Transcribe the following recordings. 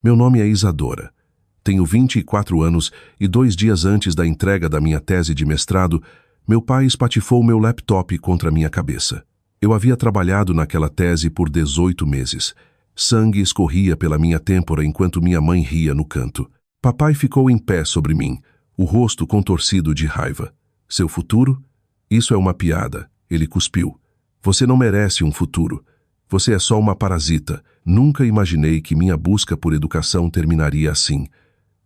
Meu nome é Isadora. Tenho 24 anos e 2 dias antes da entrega da minha tese de mestrado, meu pai espatifou meu laptop contra minha cabeça. Eu havia trabalhado naquela tese por 18 meses. Sangue escorria pela minha têmpora enquanto minha mãe ria no canto. Papai ficou em pé sobre mim, o rosto contorcido de raiva. Seu futuro? Isso é uma piada, ele cuspiu. Você não merece um futuro. Você é só uma parasita. Nunca imaginei que minha busca por educação terminaria assim.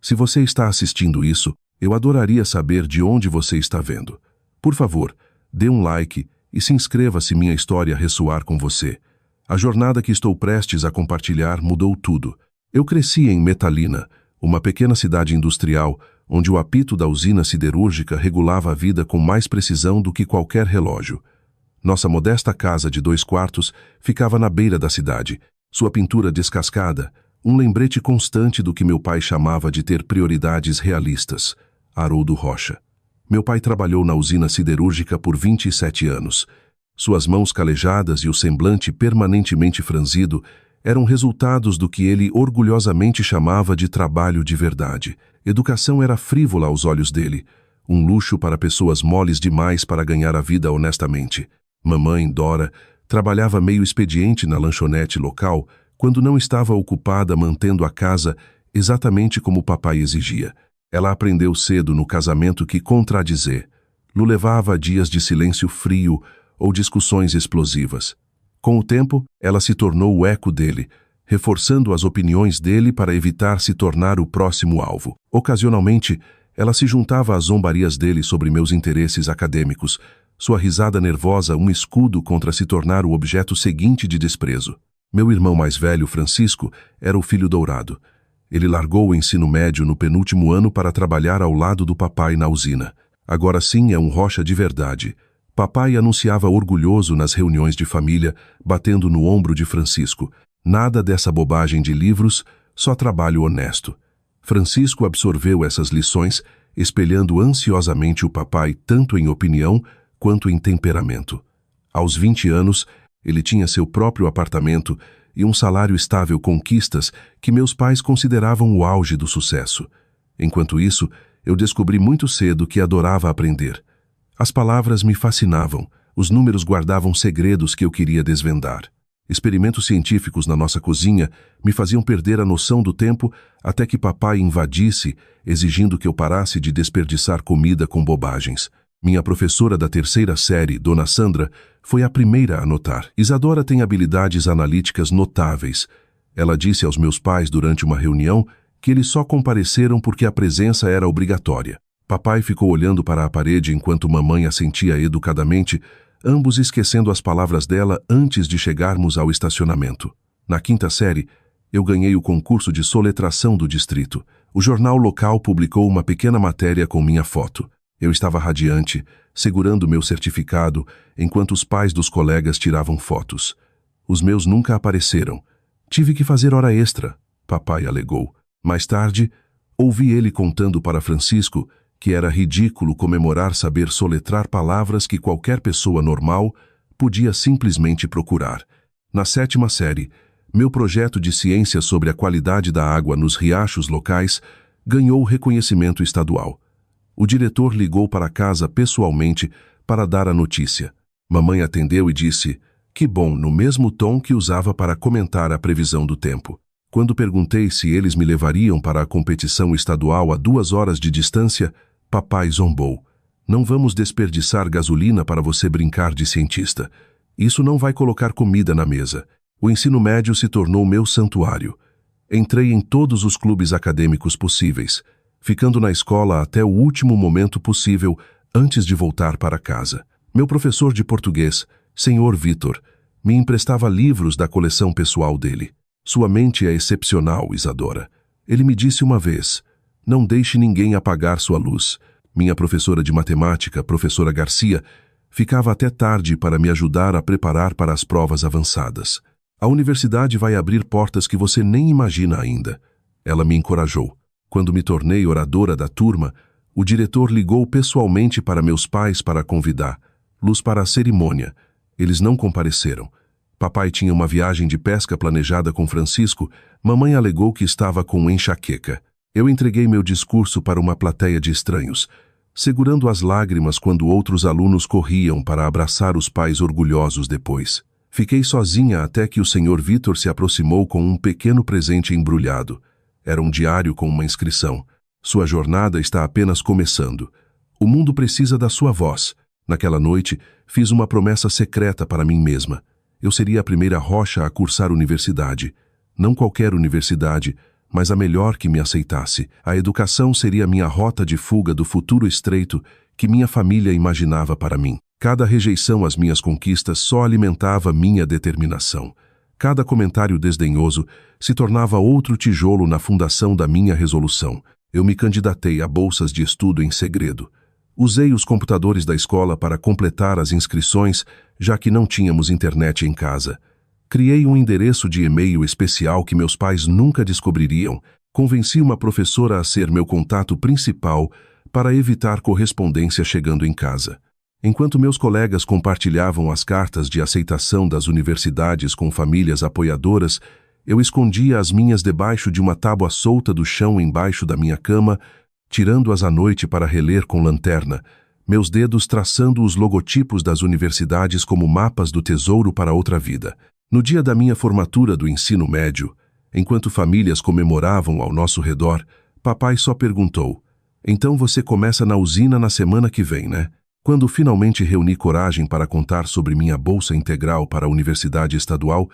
Se você está assistindo isso, eu adoraria saber de onde você está vendo. Por favor, dê um like e se inscreva se minha história ressoar com você. A jornada que estou prestes a compartilhar mudou tudo. Eu cresci em Metalina, uma pequena cidade industrial, onde o apito da usina siderúrgica regulava a vida com mais precisão do que qualquer relógio. Nossa modesta casa de 2 quartos ficava na beira da cidade, sua pintura descascada, um lembrete constante do que meu pai chamava de ter prioridades realistas. Haroldo Rocha. Meu pai trabalhou na usina siderúrgica por 27 anos. Suas mãos calejadas e o semblante permanentemente franzido eram resultados do que ele orgulhosamente chamava de trabalho de verdade. Educação era frívola aos olhos dele, um luxo para pessoas moles demais para ganhar a vida honestamente. Mamãe, Dora, trabalhava meio expediente na lanchonete local quando não estava ocupada mantendo a casa exatamente como o papai exigia. Ela aprendeu cedo no casamento que contradizer o levava a dias de silêncio frio ou discussões explosivas. Com o tempo, ela se tornou o eco dele, reforçando as opiniões dele para evitar se tornar o próximo alvo. Ocasionalmente, ela se juntava às zombarias dele sobre meus interesses acadêmicos, sua risada nervosa um escudo contra se tornar o objeto seguinte de desprezo. Meu irmão mais velho, Francisco, era o filho dourado. Ele largou o ensino médio no penúltimo ano para trabalhar ao lado do papai na usina. Agora sim é um Rocha de verdade. Papai anunciava orgulhoso nas reuniões de família, batendo no ombro de Francisco. Nada dessa bobagem de livros, só trabalho honesto. Francisco absorveu essas lições, espelhando ansiosamente o papai tanto em opinião quanto em temperamento. Aos 20 anos, ele tinha seu próprio apartamento e um salário estável, conquistas que meus pais consideravam o auge do sucesso. Enquanto isso, eu descobri muito cedo que adorava aprender. As palavras me fascinavam, os números guardavam segredos que eu queria desvendar. Experimentos científicos na nossa cozinha me faziam perder a noção do tempo até que papai invadisse, exigindo que eu parasse de desperdiçar comida com bobagens. Minha professora da 3ª série, Dona Sandra, foi a primeira a notar. Isadora tem habilidades analíticas notáveis. Ela disse aos meus pais durante uma reunião que eles só compareceram porque a presença era obrigatória. Papai ficou olhando para a parede enquanto mamãe assentia educadamente, ambos esquecendo as palavras dela antes de chegarmos ao estacionamento. Na 5ª série, eu ganhei o concurso de soletração do distrito. O jornal local publicou uma pequena matéria com minha foto. Eu estava radiante, segurando meu certificado, enquanto os pais dos colegas tiravam fotos. Os meus nunca apareceram. Tive que fazer hora extra, papai alegou. Mais tarde, ouvi ele contando para Francisco que era ridículo comemorar saber soletrar palavras que qualquer pessoa normal podia simplesmente procurar. Na 7ª série, meu projeto de ciência sobre a qualidade da água nos riachos locais ganhou reconhecimento estadual. O diretor ligou para casa pessoalmente para dar a notícia. Mamãe atendeu e disse, que bom, no mesmo tom que usava para comentar a previsão do tempo. Quando perguntei se eles me levariam para a competição estadual a 2 horas de distância, papai zombou. Não vamos desperdiçar gasolina para você brincar de cientista. Isso não vai colocar comida na mesa. O ensino médio se tornou meu santuário. Entrei em todos os clubes acadêmicos possíveis, ficando na escola até o último momento possível antes de voltar para casa. Meu professor de português, Sr. Vitor, me emprestava livros da coleção pessoal dele. Sua mente é excepcional, Isadora. Ele me disse uma vez, não deixe ninguém apagar sua luz. Minha professora de matemática, professora Garcia, ficava até tarde para me ajudar a preparar para as provas avançadas. A universidade vai abrir portas que você nem imagina ainda. Ela me encorajou. Quando me tornei oradora da turma, o diretor ligou pessoalmente para meus pais para convidá-los para a cerimônia. Eles não compareceram. Papai tinha uma viagem de pesca planejada com Francisco, mamãe alegou que estava com enxaqueca. Eu entreguei meu discurso para uma plateia de estranhos, segurando as lágrimas quando outros alunos corriam para abraçar os pais orgulhosos depois. Fiquei sozinha até que o Sr. Vitor se aproximou com um pequeno presente embrulhado. Era um diário com uma inscrição. Sua jornada está apenas começando. O mundo precisa da sua voz. Naquela noite, fiz uma promessa secreta para mim mesma. Eu seria a primeira rocha a cursar universidade. Não qualquer universidade, mas a melhor que me aceitasse. A educação seria minha rota de fuga do futuro estreito que minha família imaginava para mim. Cada rejeição às minhas conquistas só alimentava minha determinação. Cada comentário desdenhoso se tornava outro tijolo na fundação da minha resolução. Eu me candidatei a bolsas de estudo em segredo. Usei os computadores da escola para completar as inscrições, já que não tínhamos internet em casa. Criei um endereço de e-mail especial que meus pais nunca descobririam. Convenci uma professora a ser meu contato principal para evitar correspondência chegando em casa. Enquanto meus colegas compartilhavam as cartas de aceitação das universidades com famílias apoiadoras, eu escondia as minhas debaixo de uma tábua solta do chão embaixo da minha cama, tirando-as à noite para reler com lanterna, meus dedos traçando os logotipos das universidades como mapas do tesouro para outra vida. No dia da minha formatura do ensino médio, enquanto famílias comemoravam ao nosso redor, papai só perguntou: "Então você começa na usina na semana que vem, né?" Quando finalmente reuni coragem para contar sobre minha bolsa integral para a Universidade Estadual,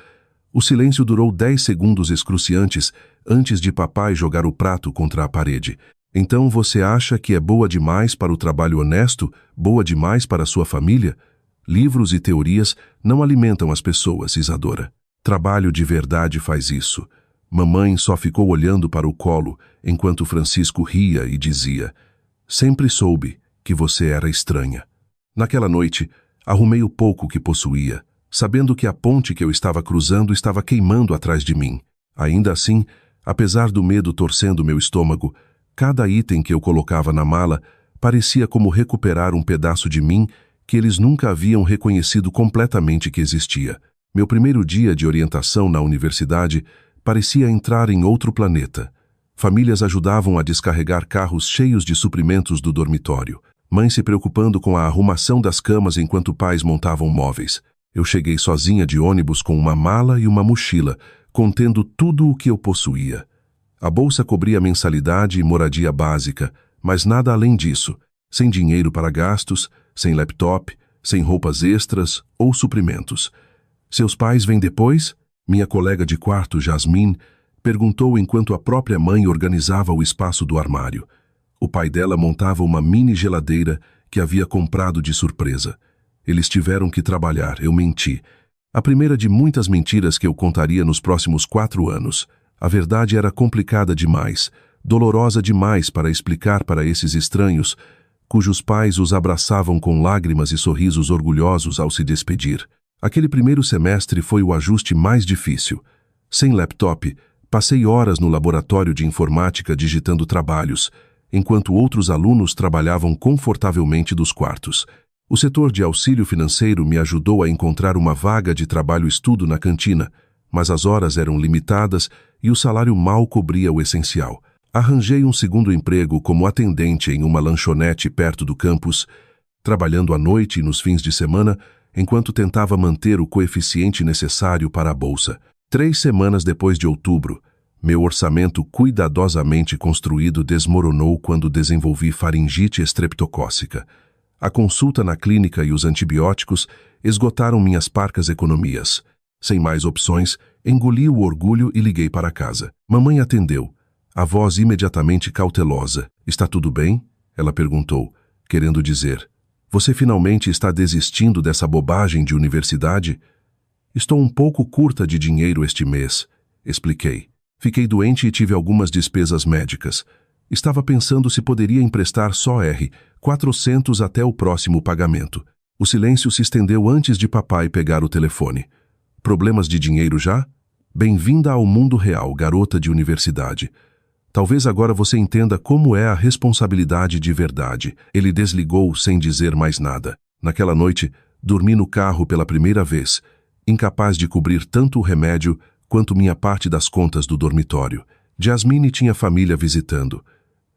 o silêncio durou 10 segundos excruciantes antes de papai jogar o prato contra a parede. "Então você acha que é boa demais para o trabalho honesto, boa demais para sua família? Livros e teorias não alimentam as pessoas, Isadora. Trabalho de verdade faz isso." Mamãe só ficou olhando para o colo enquanto Francisco ria e dizia: "Sempre soube que você era estranha." Naquela noite, arrumei o pouco que possuía, sabendo que a ponte que eu estava cruzando estava queimando atrás de mim. Ainda assim, apesar do medo torcendo meu estômago, cada item que eu colocava na mala parecia como recuperar um pedaço de mim que eles nunca haviam reconhecido completamente que existia. Meu primeiro dia de orientação na universidade parecia entrar em outro planeta. Famílias ajudavam a descarregar carros cheios de suprimentos do dormitório. Mãe se preocupando com a arrumação das camas enquanto pais montavam móveis. Eu cheguei sozinha de ônibus com uma mala e uma mochila, contendo tudo o que eu possuía. A bolsa cobria mensalidade e moradia básica, mas nada além disso. Sem dinheiro para gastos, sem laptop, sem roupas extras ou suprimentos. "Seus pais vêm depois?" Minha colega de quarto, Jasmine, perguntou enquanto a própria mãe organizava o espaço do armário. O pai dela montava uma mini geladeira que havia comprado de surpresa. Eles tiveram que trabalhar, eu menti. A primeira de muitas mentiras que eu contaria nos próximos 4 anos. A verdade era complicada demais, dolorosa demais para explicar para esses estranhos, cujos pais os abraçavam com lágrimas e sorrisos orgulhosos ao se despedir. Aquele primeiro semestre foi o ajuste mais difícil. Sem laptop, passei horas no laboratório de informática digitando trabalhos, enquanto outros alunos trabalhavam confortavelmente dos quartos. O setor de auxílio financeiro me ajudou a encontrar uma vaga de trabalho-estudo na cantina, mas as horas eram limitadas e o salário mal cobria o essencial. Arranjei um segundo emprego como atendente em uma lanchonete perto do campus, trabalhando à noite e nos fins de semana, enquanto tentava manter o coeficiente necessário para a bolsa. 3 semanas depois de outubro, meu orçamento cuidadosamente construído desmoronou quando desenvolvi faringite estreptocócica. A consulta na clínica e os antibióticos esgotaram minhas parcas economias. Sem mais opções, engoli o orgulho e liguei para casa. Mamãe atendeu, a voz imediatamente cautelosa. "Está tudo bem?" ela perguntou, querendo dizer: "Você finalmente está desistindo dessa bobagem de universidade?" "Estou um pouco curta de dinheiro este mês", expliquei. "Fiquei doente e tive algumas despesas médicas. Estava pensando se poderia emprestar só R$ 400 até o próximo pagamento." O silêncio se estendeu antes de papai pegar o telefone. "Problemas de dinheiro já? Bem-vinda ao mundo real, garota de universidade. Talvez agora você entenda como é a responsabilidade de verdade." Ele desligou sem dizer mais nada. Naquela noite, dormi no carro pela primeira vez, incapaz de cobrir tanto o remédio quanto minha parte das contas do dormitório. Jasmine tinha família visitando.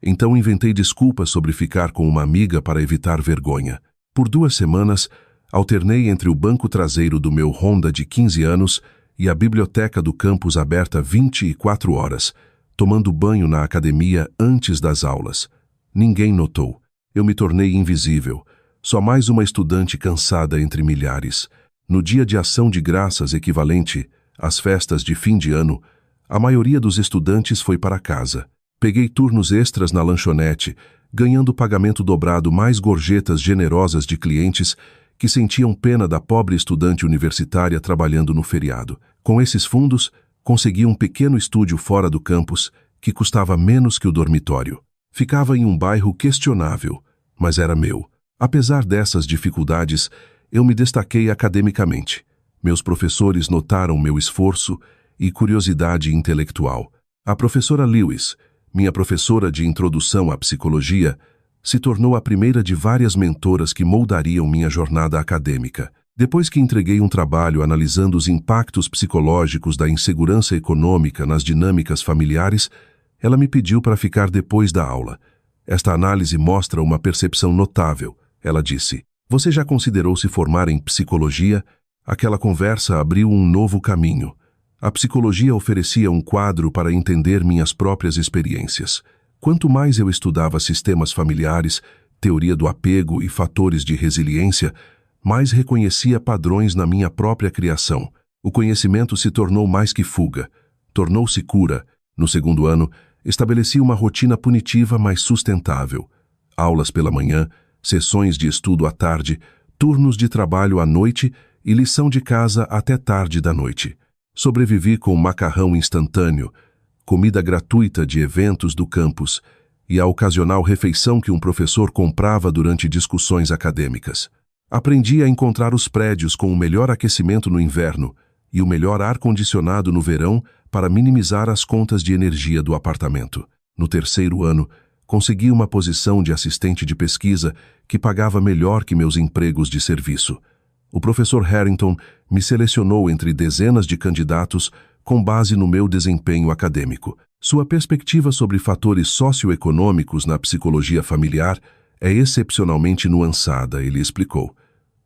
Então inventei desculpas sobre ficar com uma amiga para evitar vergonha. Por 2 semanas, alternei entre o banco traseiro do meu Honda de 15 anos e a biblioteca do campus aberta 24 horas, tomando banho na academia antes das aulas. Ninguém notou. Eu me tornei invisível. Só mais uma estudante cansada entre milhares. No dia de ação de graças equivalente às festas de fim de ano, a maioria dos estudantes foi para casa. Peguei turnos extras na lanchonete, ganhando pagamento dobrado, mais gorjetas generosas de clientes que sentiam pena da pobre estudante universitária trabalhando no feriado. Com esses fundos, consegui um pequeno estúdio fora do campus que custava menos que o dormitório. Ficava em um bairro questionável, mas era meu. Apesar dessas dificuldades, eu me destaquei academicamente. Meus professores notaram meu esforço e curiosidade intelectual. A professora Lewis, minha professora de introdução à psicologia, se tornou a primeira de várias mentoras que moldariam minha jornada acadêmica. Depois que entreguei um trabalho analisando os impactos psicológicos da insegurança econômica nas dinâmicas familiares, ela me pediu para ficar depois da aula. Esta análise mostra uma percepção notável, ela disse. Você já considerou se formar em psicologia? Aquela conversa abriu um novo caminho. A psicologia oferecia um quadro para entender minhas próprias experiências. Quanto mais eu estudava sistemas familiares, teoria do apego e fatores de resiliência, mais reconhecia padrões na minha própria criação. O conhecimento se tornou mais que fuga, tornou-se cura. No 2º ano, estabeleci uma rotina punitiva mais sustentável. Aulas pela manhã, sessões de estudo à tarde, turnos de trabalho à noite e lição de casa até tarde da noite. Sobrevivi com macarrão instantâneo, comida gratuita de eventos do campus e a ocasional refeição que um professor comprava durante discussões acadêmicas. Aprendi a encontrar os prédios com o melhor aquecimento no inverno e o melhor ar-condicionado no verão para minimizar as contas de energia do apartamento. No 3º ano, consegui uma posição de assistente de pesquisa que pagava melhor que meus empregos de serviço. O professor Harrington me selecionou entre dezenas de candidatos com base no meu desempenho acadêmico. Sua perspectiva sobre fatores socioeconômicos na psicologia familiar é excepcionalmente nuançada, ele explicou.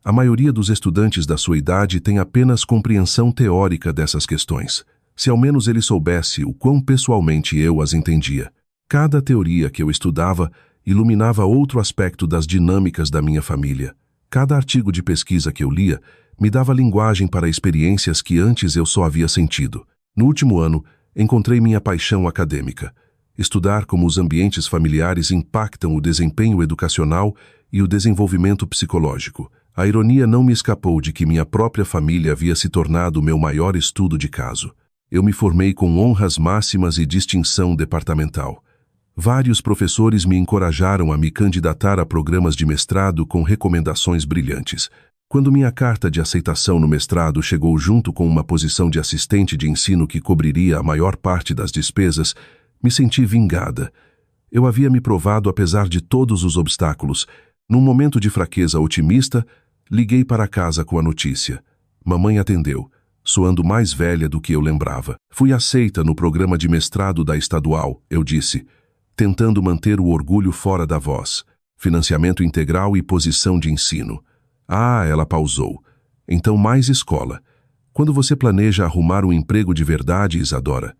A maioria dos estudantes da sua idade tem apenas compreensão teórica dessas questões. Se ao menos ele soubesse o quão pessoalmente eu as entendia. Cada teoria que eu estudava iluminava outro aspecto das dinâmicas da minha família. Cada artigo de pesquisa que eu lia me dava linguagem para experiências que antes eu só havia sentido. No último ano, encontrei minha paixão acadêmica. Estudar como os ambientes familiares impactam o desempenho educacional e o desenvolvimento psicológico. A ironia não me escapou de que minha própria família havia se tornado o meu maior estudo de caso. Eu me formei com honras máximas e distinção departamental. Vários professores me encorajaram a me candidatar a programas de mestrado com recomendações brilhantes. Quando minha carta de aceitação no mestrado chegou junto com uma posição de assistente de ensino que cobriria a maior parte das despesas, me senti vingada. Eu havia me provado apesar de todos os obstáculos. Num momento de fraqueza otimista, liguei para casa com a notícia. Mamãe atendeu, soando mais velha do que eu lembrava. Fui aceita no programa de mestrado da estadual, eu disse, tentando manter o orgulho fora da voz. Financiamento integral e posição de ensino. Ah, ela pausou. Então mais escola. Quando você planeja arrumar um emprego de verdade, Isadora?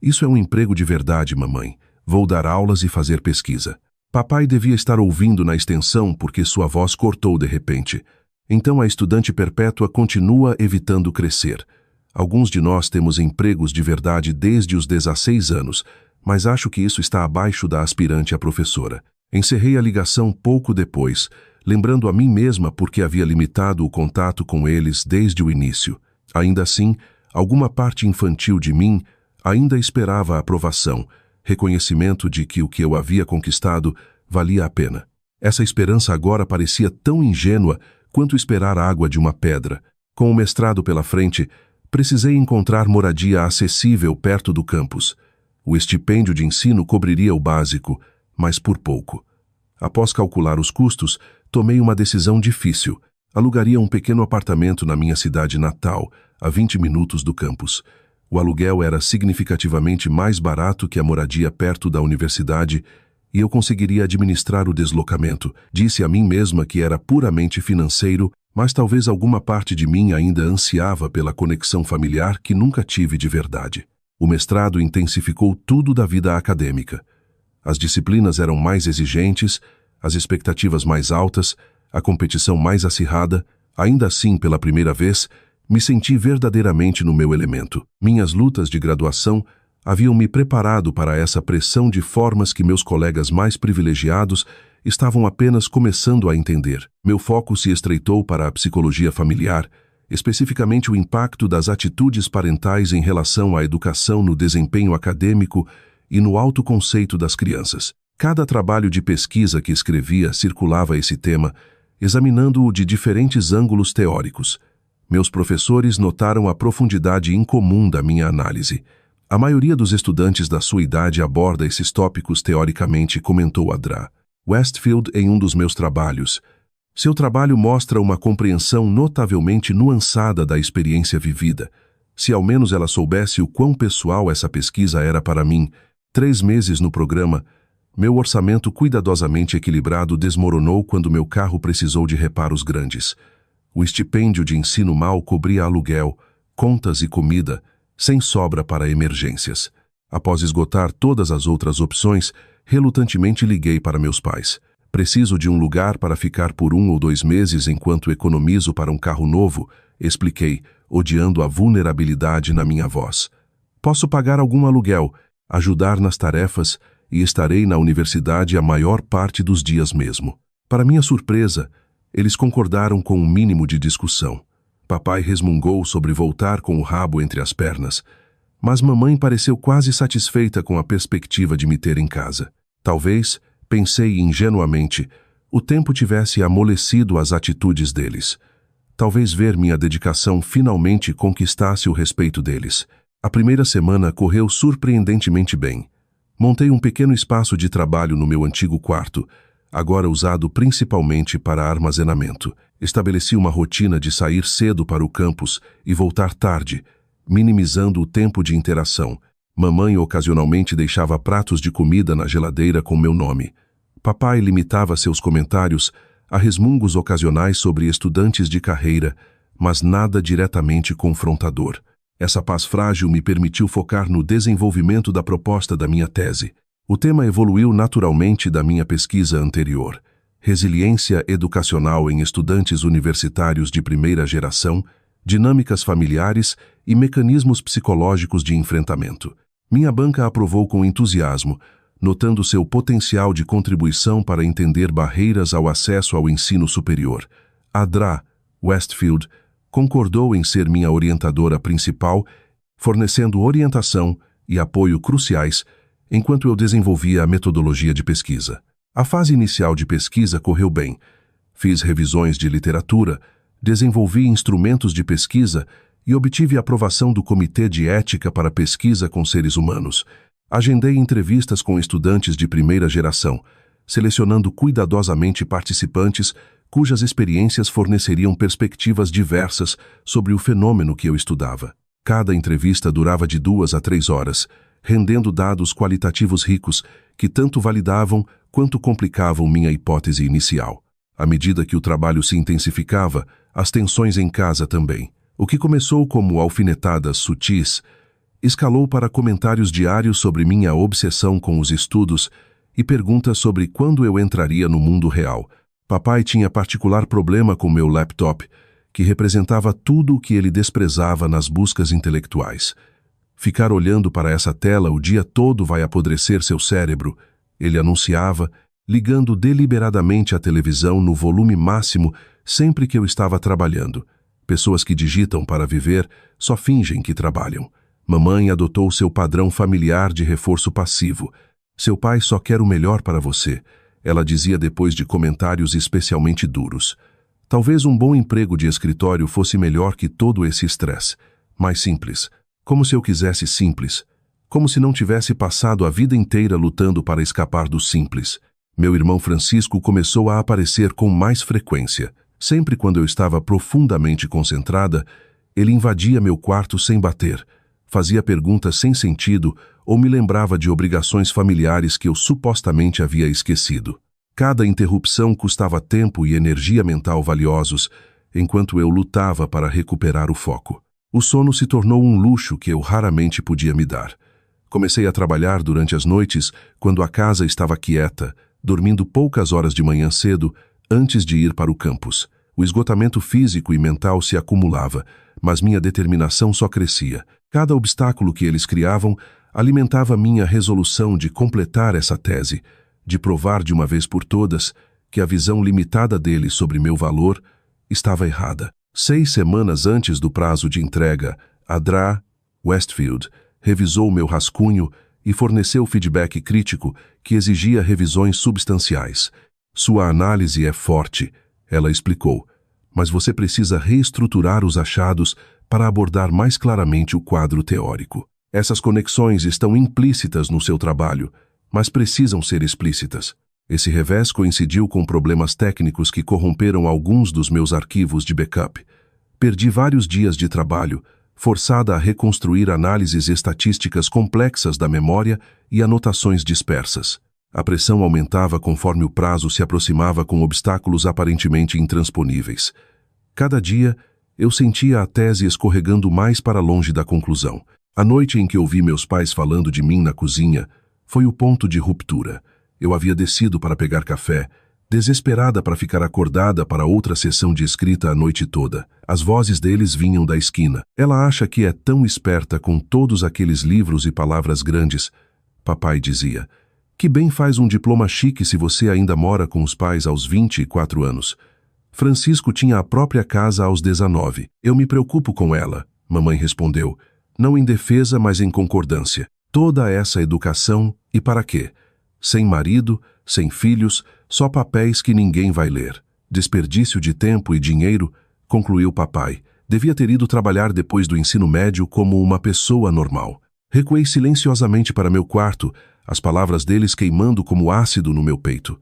Isso é um emprego de verdade, mamãe. Vou dar aulas e fazer pesquisa. Papai devia estar ouvindo na extensão porque sua voz cortou de repente. Então a estudante perpétua continua evitando crescer. Alguns de nós temos empregos de verdade desde os 16 anos, mas acho que isso está abaixo da aspirante a professora. Encerrei a ligação pouco depois, lembrando a mim mesma porque havia limitado o contato com eles desde o início. Ainda assim, alguma parte infantil de mim ainda esperava a aprovação, reconhecimento de que o que eu havia conquistado valia a pena. Essa esperança agora parecia tão ingênua quanto esperar a água de uma pedra. Com o mestrado pela frente, precisei encontrar moradia acessível perto do campus. O estipêndio de ensino cobriria o básico, mas por pouco. Após calcular os custos, tomei uma decisão difícil. Alugaria um pequeno apartamento na minha cidade natal, a 20 minutos do campus. O aluguel era significativamente mais barato que a moradia perto da universidade e eu conseguiria administrar o deslocamento. Disse a mim mesma que era puramente financeiro, mas talvez alguma parte de mim ainda ansiava pela conexão familiar que nunca tive de verdade. O mestrado intensificou tudo da vida acadêmica. As disciplinas eram mais exigentes, as expectativas mais altas, a competição mais acirrada. Ainda assim, pela primeira vez, me senti verdadeiramente no meu elemento. Minhas lutas de graduação haviam me preparado para essa pressão de formas que meus colegas mais privilegiados estavam apenas começando a entender. Meu foco se estreitou para a psicologia familiar, especificamente o impacto das atitudes parentais em relação à educação no desempenho acadêmico e no autoconceito das crianças. Cada trabalho de pesquisa que escrevia circulava esse tema, examinando-o de diferentes ângulos teóricos. Meus professores notaram a profundidade incomum da minha análise. A maioria dos estudantes da sua idade aborda esses tópicos teoricamente, comentou Adra Westfield em um dos meus trabalhos. Seu trabalho mostra uma compreensão notavelmente nuançada da experiência vivida. Se ao menos ela soubesse o quão pessoal essa pesquisa era para mim. 3 meses no programa, meu orçamento cuidadosamente equilibrado desmoronou quando meu carro precisou de reparos grandes. O estipêndio de ensino mal cobria aluguel, contas e comida, sem sobra para emergências. Após esgotar todas as outras opções, relutantemente liguei para meus pais. Preciso de um lugar para ficar por 1 ou 2 meses enquanto economizo para um carro novo, expliquei, odiando a vulnerabilidade na minha voz. Posso pagar algum aluguel, ajudar nas tarefas e estarei na universidade a maior parte dos dias mesmo. Para minha surpresa, eles concordaram com um mínimo de discussão. Papai resmungou sobre voltar com o rabo entre as pernas, mas mamãe pareceu quase satisfeita com a perspectiva de me ter em casa. Talvez, pensei ingenuamente, o tempo tivesse amolecido as atitudes deles. Talvez ver minha dedicação finalmente conquistasse o respeito deles. A primeira semana correu surpreendentemente bem. Montei um pequeno espaço de trabalho no meu antigo quarto, agora usado principalmente para armazenamento. Estabeleci uma rotina de sair cedo para o campus e voltar tarde, minimizando o tempo de interação. Mamãe ocasionalmente deixava pratos de comida na geladeira com meu nome. Papai limitava seus comentários a resmungos ocasionais sobre estudantes de carreira, mas nada diretamente confrontador. Essa paz frágil me permitiu focar no desenvolvimento da proposta da minha tese. O tema evoluiu naturalmente da minha pesquisa anterior: resiliência educacional em estudantes universitários de primeira geração, dinâmicas familiares e mecanismos psicológicos de enfrentamento. Minha banca aprovou com entusiasmo, notando seu potencial de contribuição para entender barreiras ao acesso ao ensino superior. Adra Westfield concordou em ser minha orientadora principal, fornecendo orientação e apoio cruciais enquanto eu desenvolvia a metodologia de pesquisa. A fase inicial de pesquisa correu bem. Fiz revisões de literatura, desenvolvi instrumentos de pesquisa e obtive a aprovação do Comitê de Ética para Pesquisa com Seres Humanos. Agendei entrevistas com estudantes de primeira geração, selecionando cuidadosamente participantes cujas experiências forneceriam perspectivas diversas sobre o fenômeno que eu estudava. Cada entrevista durava de 2 a 3 horas, rendendo dados qualitativos ricos que tanto validavam quanto complicavam minha hipótese inicial. À medida que o trabalho se intensificava, as tensões em casa também. O que começou como alfinetadas sutis, escalou para comentários diários sobre minha obsessão com os estudos e perguntas sobre quando eu entraria no mundo real. Papai tinha particular problema com meu laptop, que representava tudo o que ele desprezava nas buscas intelectuais. Ficar olhando para essa tela o dia todo vai apodrecer seu cérebro, ele anunciava, ligando deliberadamente a televisão no volume máximo sempre que eu estava trabalhando. Pessoas que digitam para viver só fingem que trabalham. Mamãe adotou seu padrão familiar de reforço passivo. Seu pai só quer o melhor para você, ela dizia depois de comentários especialmente duros. Talvez um bom emprego de escritório fosse melhor que todo esse estresse. Mais simples. Como se eu quisesse simples. Como se não tivesse passado a vida inteira lutando para escapar do simples. Meu irmão Francisco começou a aparecer com mais frequência. Sempre quando eu estava profundamente concentrada, ele invadia meu quarto sem bater, fazia perguntas sem sentido ou me lembrava de obrigações familiares que eu supostamente havia esquecido. Cada interrupção custava tempo e energia mental valiosos, enquanto eu lutava para recuperar o foco. O sono se tornou um luxo que eu raramente podia me dar. Comecei a trabalhar durante as noites, quando a casa estava quieta, dormindo poucas horas de manhã cedo, antes de ir para o campus. O esgotamento físico e mental se acumulava, mas minha determinação só crescia. Cada obstáculo que eles criavam alimentava minha resolução de completar essa tese, de provar de uma vez por todas que a visão limitada deles sobre meu valor estava errada. 6 semanas antes do prazo de entrega, a Dra. Westfield revisou meu rascunho e forneceu feedback crítico que exigia revisões substanciais. Sua análise é forte, ela explicou, mas você precisa reestruturar os achados para abordar mais claramente o quadro teórico. Essas conexões estão implícitas no seu trabalho, mas precisam ser explícitas. Esse revés coincidiu com problemas técnicos que corromperam alguns dos meus arquivos de backup. Perdi vários dias de trabalho, forçada a reconstruir análises estatísticas complexas da memória e anotações dispersas. A pressão aumentava conforme o prazo se aproximava com obstáculos aparentemente intransponíveis. Cada dia, eu sentia a tese escorregando mais para longe da conclusão. A noite em que ouvi meus pais falando de mim na cozinha foi o ponto de ruptura. Eu havia descido para pegar café, desesperada para ficar acordada para outra sessão de escrita a noite toda. As vozes deles vinham da esquina. Ela acha que é tão esperta com todos aqueles livros e palavras grandes. Papai dizia, que bem faz um diploma chique se você ainda mora com os pais aos 24 anos. Francisco tinha a própria casa aos 19. Eu me preocupo com ela, mamãe respondeu, não em defesa, mas em concordância. Toda essa educação, e para quê? Sem marido, sem filhos, só papéis que ninguém vai ler. Desperdício de tempo e dinheiro, concluiu papai. Devia ter ido trabalhar depois do ensino médio como uma pessoa normal. Recuei silenciosamente para meu quarto, as palavras deles queimando como ácido no meu peito.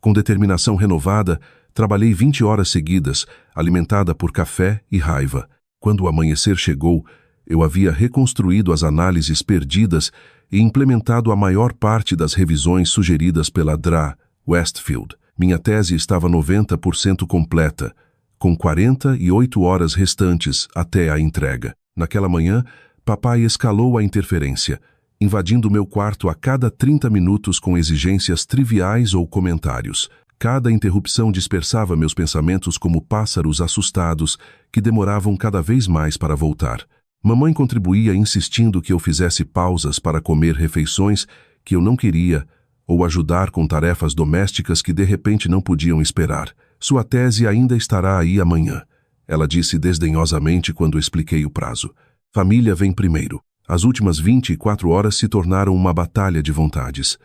Com determinação renovada, trabalhei 20 horas seguidas, alimentada por café e raiva. Quando o amanhecer chegou, eu havia reconstruído as análises perdidas e implementado a maior parte das revisões sugeridas pela Dra. Westfield. Minha tese estava 90% completa, com 48 horas restantes até a entrega. Naquela manhã, papai escalou a interferência, invadindo meu quarto a cada 30 minutos com exigências triviais ou comentários. Cada interrupção dispersava meus pensamentos como pássaros assustados que demoravam cada vez mais para voltar. Mamãe contribuía insistindo que eu fizesse pausas para comer refeições que eu não queria ou ajudar com tarefas domésticas que de repente não podiam esperar. Sua tese ainda estará aí amanhã, ela disse desdenhosamente quando expliquei o prazo. Família vem primeiro. As últimas 24 horas se tornaram uma batalha de vontades.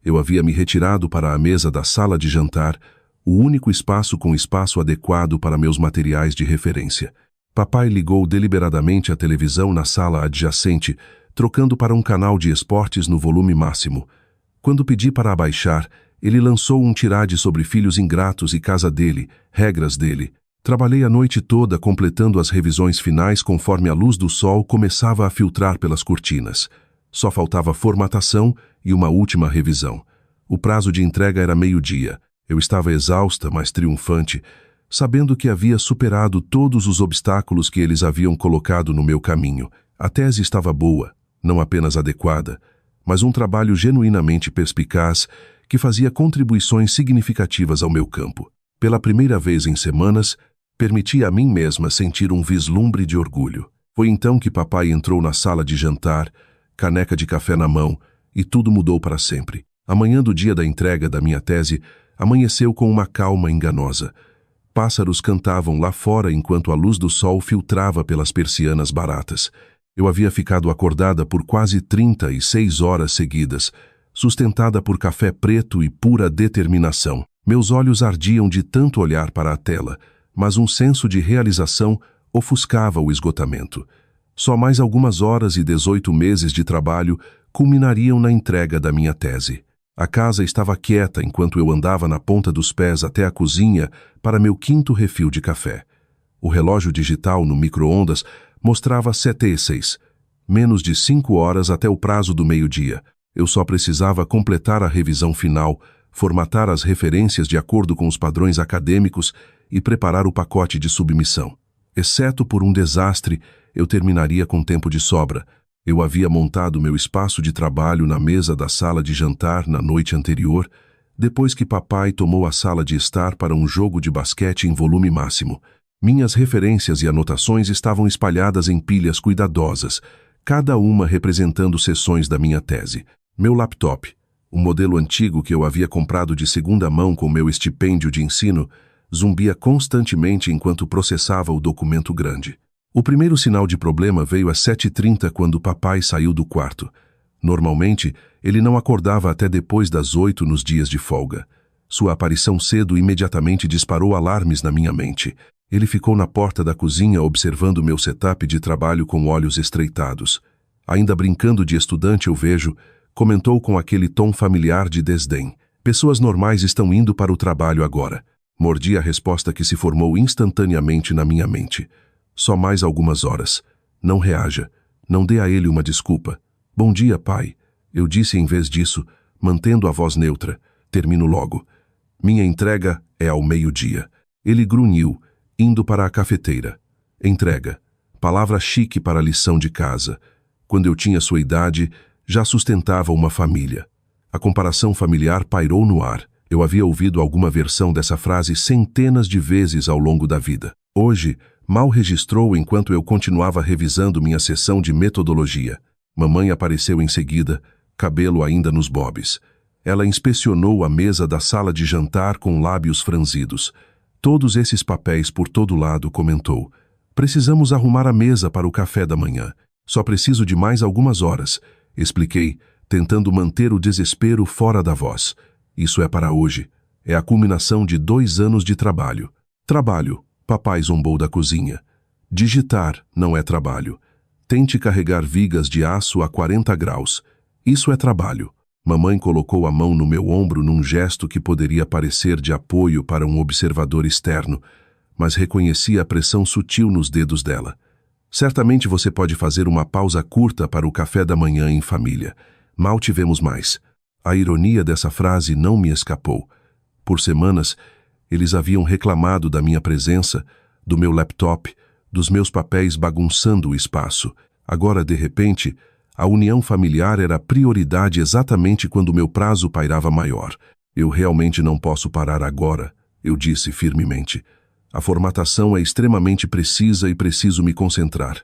Eu havia me retirado para a mesa da sala de jantar, o único espaço com espaço adequado para meus materiais de referência. Papai ligou deliberadamente a televisão na sala adjacente, trocando para um canal de esportes no volume máximo. Quando pedi para abaixar, ele lançou um tirade sobre filhos ingratos e casa dele, regras dele. Trabalhei a noite toda completando as revisões finais conforme a luz do sol começava a filtrar pelas cortinas. Só faltava formatação e uma última revisão. O prazo de entrega era 12h. Eu estava exausta, mas triunfante, sabendo que havia superado todos os obstáculos que eles haviam colocado no meu caminho. A tese estava boa, não apenas adequada, mas um trabalho genuinamente perspicaz que fazia contribuições significativas ao meu campo. Pela primeira vez em semanas, permiti a mim mesma sentir um vislumbre de orgulho. Foi então que papai entrou na sala de jantar, caneca de café na mão, e tudo mudou para sempre. A manhã do dia da entrega da minha tese amanheceu com uma calma enganosa. Pássaros cantavam lá fora enquanto a luz do sol filtrava pelas persianas baratas. Eu havia ficado acordada por quase 36 horas seguidas, sustentada por café preto e pura determinação. Meus olhos ardiam de tanto olhar para a tela, mas um senso de realização ofuscava o esgotamento. Só mais algumas horas e 18 meses de trabalho culminariam na entrega da minha tese. A casa estava quieta enquanto eu andava na ponta dos pés até a cozinha para meu quinto refil de café. O relógio digital no micro-ondas mostrava 7h06, menos de 5 horas até o prazo do meio-dia. Eu só precisava completar a revisão final, formatar as referências de acordo com os padrões acadêmicos e preparar o pacote de submissão. Exceto por um desastre, eu terminaria com tempo de sobra. Eu havia montado meu espaço de trabalho na mesa da sala de jantar na noite anterior, depois que papai tomou a sala de estar para um jogo de basquete em volume máximo. Minhas referências e anotações estavam espalhadas em pilhas cuidadosas, cada uma representando seções da minha tese. Meu laptop, um modelo antigo que eu havia comprado de segunda mão com meu estipêndio de ensino, zumbia constantemente enquanto processava o documento grande. O primeiro sinal de problema veio às 7h30 quando papai saiu do quarto. Normalmente, ele não acordava até depois das 8 nos dias de folga. Sua aparição cedo imediatamente disparou alarmes na minha mente. Ele ficou na porta da cozinha observando meu setup de trabalho com olhos estreitados. Ainda brincando de estudante eu vejo, comentou com aquele tom familiar de desdém. Pessoas normais estão indo para o trabalho agora. Mordi a resposta que se formou instantaneamente na minha mente. Só mais algumas horas. Não reaja. Não dê a ele uma desculpa. Bom dia, pai. Eu disse em vez disso, mantendo a voz neutra. Termino logo. Minha entrega é ao meio-dia. Ele grunhiu, indo para a cafeteira. Entrega. Palavra chique para a lição de casa. Quando eu tinha sua idade, já sustentava uma família. A comparação familiar pairou no ar. Eu havia ouvido alguma versão dessa frase centenas de vezes ao longo da vida. Hoje, mal registrou enquanto eu continuava revisando minha sessão de metodologia. Mamãe apareceu em seguida, cabelo ainda nos bobs. Ela inspecionou a mesa da sala de jantar com lábios franzidos. Todos esses papéis por todo lado, comentou. Precisamos arrumar a mesa para o café da manhã. Só preciso de mais algumas horas, expliquei, tentando manter o desespero fora da voz. Isso é para hoje. É a culminação de 2 anos de trabalho. Trabalho, papai zombou da cozinha. Digitar não é trabalho. Tente carregar vigas de aço a 40 graus. Isso é trabalho. Mamãe colocou a mão no meu ombro num gesto que poderia parecer de apoio para um observador externo, mas reconheci a pressão sutil nos dedos dela. Certamente você pode fazer uma pausa curta para o café da manhã em família. Mal tivemos mais. A ironia dessa frase não me escapou. Por semanas, eles haviam reclamado da minha presença, do meu laptop, dos meus papéis bagunçando o espaço. Agora, de repente, a união familiar era prioridade exatamente quando meu prazo pairava maior. Eu realmente não posso parar agora, eu disse firmemente. A formatação é extremamente precisa e preciso me concentrar.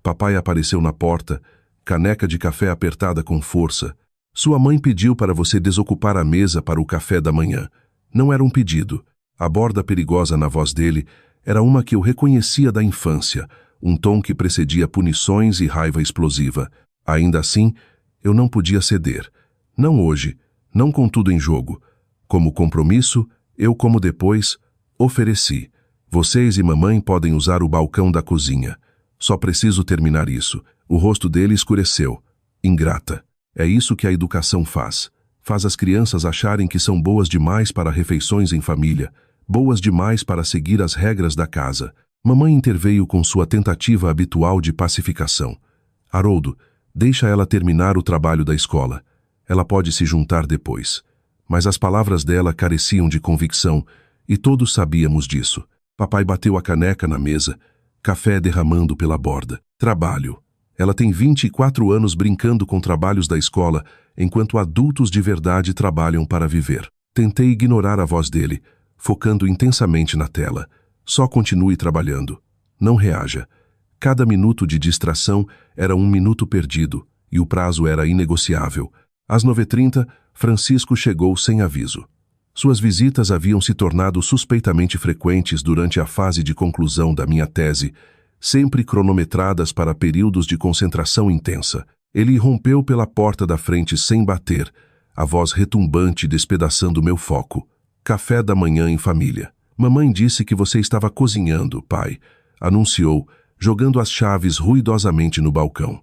Papai apareceu na porta, caneca de café apertada com força. Sua mãe pediu para você desocupar a mesa para o café da manhã. Não era um pedido. A borda perigosa na voz dele era uma que eu reconhecia da infância, um tom que precedia punições e raiva explosiva. Ainda assim, eu não podia ceder. Não hoje, não com tudo em jogo. Como compromisso, eu como depois, ofereci. Vocês e mamãe podem usar o balcão da cozinha. Só preciso terminar isso. O rosto dele escureceu. Ingrata. É isso que a educação faz. Faz as crianças acharem que são boas demais para refeições em família, boas demais para seguir as regras da casa. Mamãe interveio com sua tentativa habitual de pacificação. Haroldo, deixa ela terminar o trabalho da escola. Ela pode se juntar depois. Mas as palavras dela careciam de convicção, e todos sabíamos disso. Papai bateu a caneca na mesa, café derramando pela borda. Trabalho. Ela tem 24 anos brincando com trabalhos da escola, enquanto adultos de verdade trabalham para viver. Tentei ignorar a voz dele, focando intensamente na tela. Só continue trabalhando. Não reaja. Cada minuto de distração era um minuto perdido, e o prazo era inegociável. Às 9h30, Francisco chegou sem aviso. Suas visitas haviam se tornado suspeitamente frequentes durante a fase de conclusão da minha tese, sempre cronometradas para períodos de concentração intensa. Ele irrompeu pela porta da frente sem bater, a voz retumbante despedaçando meu foco. Café da manhã em família. Mamãe disse que você estava cozinhando, pai, anunciou, jogando as chaves ruidosamente no balcão.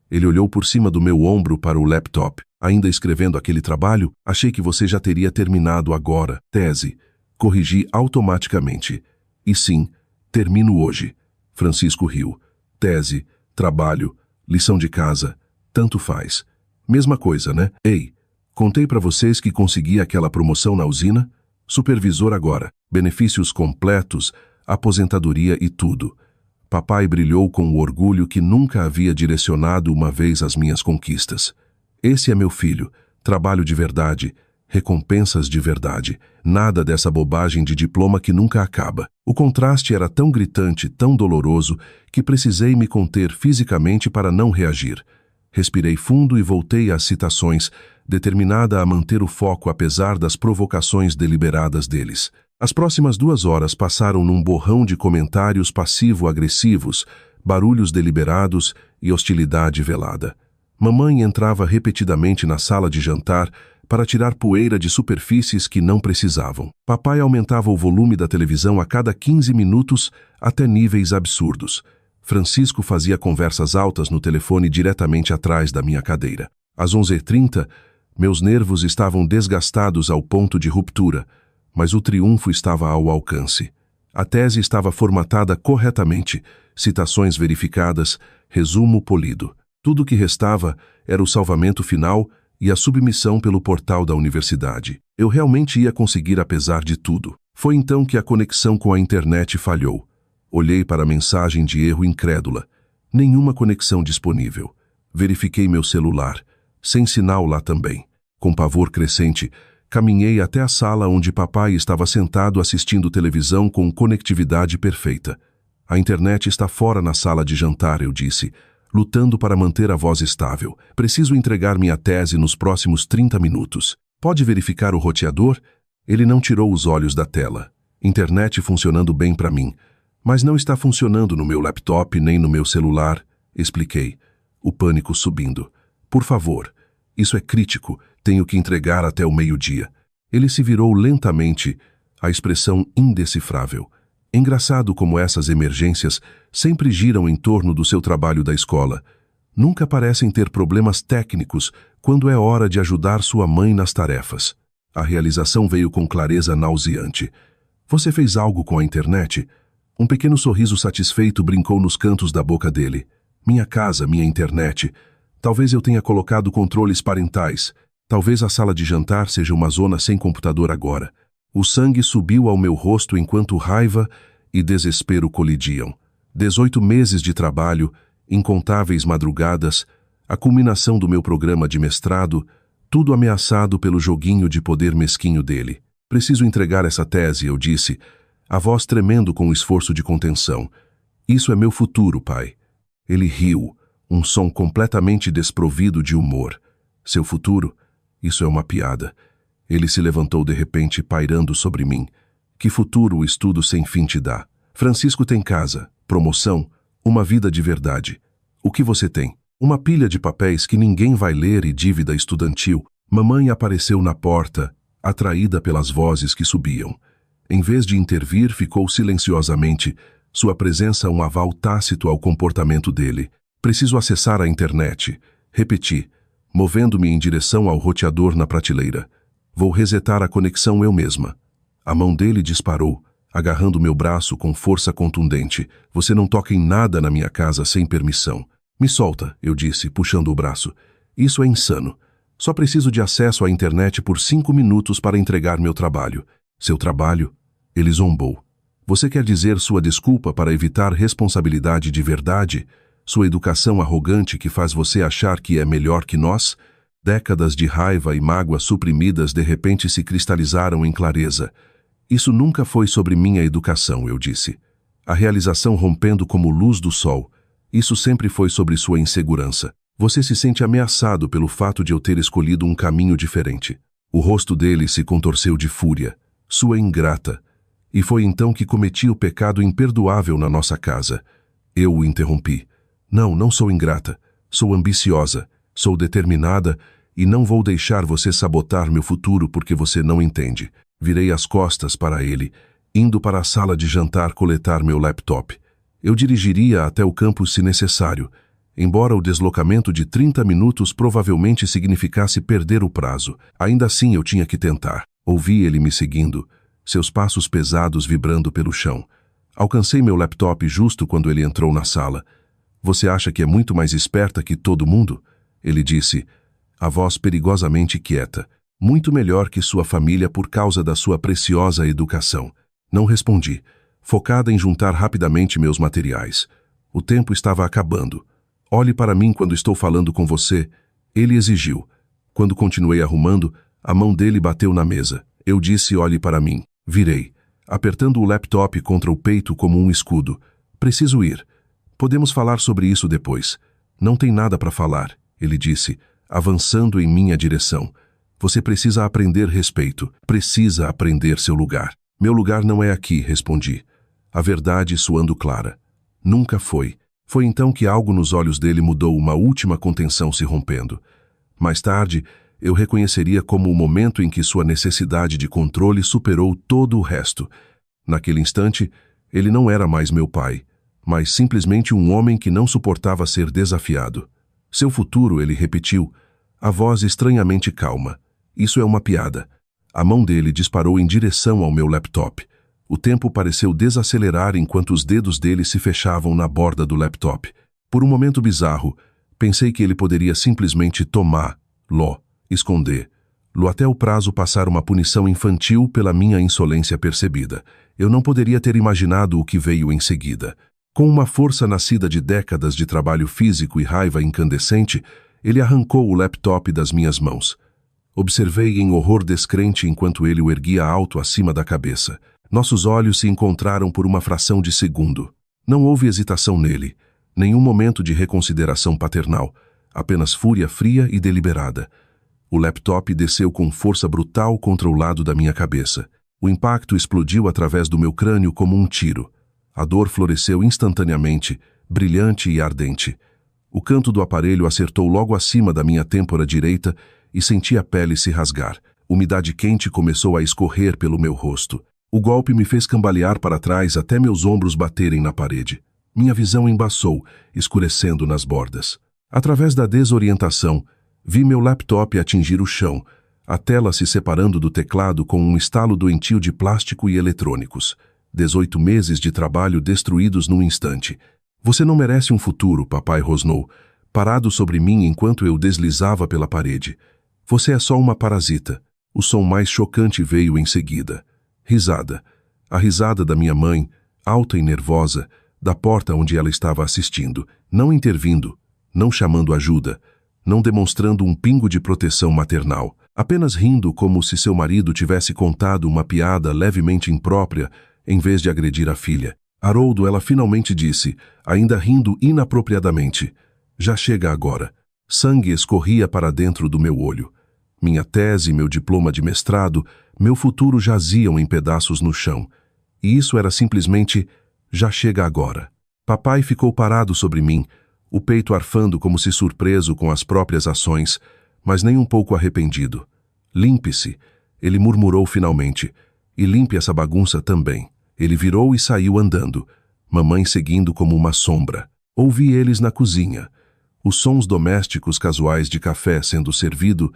Ele olhou por cima do meu ombro para o laptop. Ainda escrevendo aquele trabalho? Achei que você já teria terminado agora. Tese. Corrigi automaticamente. E sim, termino hoje. Francisco riu. Tese, trabalho, lição de casa, tanto faz. Mesma coisa, né? Ei, contei para vocês que consegui aquela promoção na usina? Supervisor agora, benefícios completos, aposentadoria e tudo. Papai brilhou com o orgulho que nunca havia direcionado uma vez às minhas conquistas. Esse é meu filho, trabalho de verdade, recompensas de verdade, nada dessa bobagem de diploma que nunca acaba. O contraste era tão gritante, tão doloroso, que precisei me conter fisicamente para não reagir. Respirei fundo e voltei às citações, determinada a manter o foco apesar das provocações deliberadas deles. As próximas 2 horas passaram num borrão de comentários passivo-agressivos, barulhos deliberados e hostilidade velada. Mamãe entrava repetidamente na sala de jantar para tirar poeira de superfícies que não precisavam. Papai aumentava o volume da televisão a cada 15 minutos até níveis absurdos. Francisco fazia conversas altas no telefone diretamente atrás da minha cadeira. Às 11h30, meus nervos estavam desgastados ao ponto de ruptura, mas o triunfo estava ao alcance. A tese estava formatada corretamente, citações verificadas, resumo polido. Tudo o que restava era o salvamento final e a submissão pelo portal da universidade. Eu realmente ia conseguir apesar de tudo. Foi então que a conexão com a internet falhou. Olhei para a mensagem de erro incrédula. Nenhuma conexão disponível. Verifiquei meu celular. Sem sinal lá também. Com pavor crescente, caminhei até a sala onde papai estava sentado assistindo televisão com conectividade perfeita. A internet está fora na sala de jantar, eu disse, lutando para manter a voz estável. Preciso entregar minha tese nos próximos 30 minutos. Pode verificar o roteador? Ele não tirou os olhos da tela. Internet funcionando bem para mim. Mas não está funcionando no meu laptop nem no meu celular, expliquei, o pânico subindo. Por favor, isso é crítico, tenho que entregar até o meio-dia. Ele se virou lentamente, a expressão indecifrável. Engraçado como essas emergências sempre giram em torno do seu trabalho da escola. Nunca parecem ter problemas técnicos quando é hora de ajudar sua mãe nas tarefas. A realização veio com clareza nauseante. Você fez algo com a internet? Um pequeno sorriso satisfeito brincou nos cantos da boca dele. Minha casa, minha internet. Talvez eu tenha colocado controles parentais. Talvez a sala de jantar seja uma zona sem computador agora. O sangue subiu ao meu rosto enquanto raiva e desespero colidiam. 18 meses de trabalho, incontáveis madrugadas, a culminação do meu programa de mestrado, tudo ameaçado pelo joguinho de poder mesquinho dele. Preciso entregar essa tese, eu disse, a voz tremendo com o esforço de contenção. Isso é meu futuro, pai. Ele riu, um som completamente desprovido de humor. Seu futuro? Isso é uma piada. Ele se levantou de repente, pairando sobre mim. Que futuro o estudo sem fim te dá? Francisco tem casa, promoção, uma vida de verdade. O que você tem? Uma pilha de papéis que ninguém vai ler e dívida estudantil. Mamãe apareceu na porta, atraída pelas vozes que subiam. Em vez de intervir, ficou silenciosamente, sua presença um aval tácito ao comportamento dele. Preciso acessar a internet. Repeti, movendo-me em direção ao roteador na prateleira. Vou resetar a conexão eu mesma. A mão dele disparou, agarrando meu braço com força contundente. Você não toca em nada na minha casa sem permissão. Me solta, eu disse, puxando o braço. Isso é insano. Só preciso de acesso à internet por 5 minutos para entregar meu trabalho. Seu trabalho? Ele zombou. Você quer dizer sua desculpa para evitar responsabilidade de verdade? Sua educação arrogante que faz você achar que é melhor que nós? Décadas de raiva e mágoa suprimidas de repente se cristalizaram em clareza. Isso nunca foi sobre minha educação, eu disse. A realização rompendo como luz do sol. Isso sempre foi sobre sua insegurança. Você se sente ameaçado pelo fato de eu ter escolhido um caminho diferente. O rosto dele se contorceu de fúria. Sua ingrata. E foi então que cometi o pecado imperdoável na nossa casa. Eu o interrompi. Não sou ingrata. Sou ambiciosa. Sou determinada e não vou deixar você sabotar meu futuro porque você não entende. Virei as costas para ele, indo para a sala de jantar coletar meu laptop. Eu dirigiria até o campus se necessário. Embora o deslocamento de 30 minutos provavelmente significasse perder o prazo, ainda assim eu tinha que tentar. Ouvi ele me seguindo, seus passos pesados vibrando pelo chão. Alcancei meu laptop justo quando ele entrou na sala. Você acha que é muito mais esperta que todo mundo? Ele disse, a voz perigosamente quieta. Muito melhor que sua família por causa da sua preciosa educação. Não respondi, focada em juntar rapidamente meus materiais. O tempo estava acabando. Olhe para mim quando estou falando com você, ele exigiu. Quando continuei arrumando, a mão dele bateu na mesa. Eu disse, olhe para mim. Virei, apertando o laptop contra o peito como um escudo. Preciso ir. Podemos falar sobre isso depois. Não tem nada para falar, ele disse, avançando em minha direção. Você precisa aprender respeito. Precisa aprender seu lugar. Meu lugar não é aqui, respondi. A verdade soando clara. Nunca foi. Foi então que algo nos olhos dele mudou, uma última contenção se rompendo. Mais tarde, eu reconheceria como o momento em que sua necessidade de controle superou todo o resto. Naquele instante, ele não era mais meu pai, mas simplesmente um homem que não suportava ser desafiado. Seu futuro, ele repetiu, a voz estranhamente calma. Isso é uma piada. A mão dele disparou em direção ao meu laptop. O tempo pareceu desacelerar enquanto os dedos dele se fechavam na borda do laptop. Por um momento bizarro, pensei que ele poderia simplesmente tomá-lo, esconder-lo até o prazo passar uma punição infantil pela minha insolência percebida. Eu não poderia ter imaginado o que veio em seguida. Com uma força nascida de décadas de trabalho físico e raiva incandescente, ele arrancou o laptop das minhas mãos. Observei em horror descrente enquanto ele o erguia alto acima da cabeça. Nossos olhos se encontraram por uma fração de segundo. Não houve hesitação nele, nenhum momento de reconsideração paternal, apenas fúria fria e deliberada. O laptop desceu com força brutal contra o lado da minha cabeça. O impacto explodiu através do meu crânio como um tiro. A dor floresceu instantaneamente, brilhante e ardente. O canto do aparelho acertou logo acima da minha têmpora direita e senti a pele se rasgar. Umidade quente começou a escorrer pelo meu rosto. O golpe me fez cambalear para trás até meus ombros baterem na parede. Minha visão embaçou, escurecendo nas bordas. Através da desorientação, vi meu laptop atingir o chão, a tela se separando do teclado com um estalo doentio de plástico e eletrônicos. 18 meses de trabalho destruídos num instante. Você não merece um futuro, papai rosnou, parado sobre mim enquanto eu deslizava pela parede. Você é só uma parasita. O som mais chocante veio em seguida. Risada. A risada da minha mãe, alta e nervosa, da porta onde ela estava assistindo, não intervindo, não chamando ajuda, não demonstrando um pingo de proteção maternal, apenas rindo como se seu marido tivesse contado uma piada levemente imprópria em vez de agredir a filha. Haroldo, ela finalmente disse, ainda rindo inapropriadamente. Já chega agora. Sangue escorria para dentro do meu olho. Minha tese, meu diploma de mestrado, meu futuro jaziam em pedaços no chão. E isso era simplesmente, já chega agora. Papai ficou parado sobre mim, o peito arfando como se surpreso com as próprias ações, mas nem um pouco arrependido. Limpe-se, ele murmurou finalmente, e limpe essa bagunça também. Ele virou e saiu andando, mamãe seguindo como uma sombra. Ouvi eles na cozinha. Os sons domésticos casuais de café sendo servido,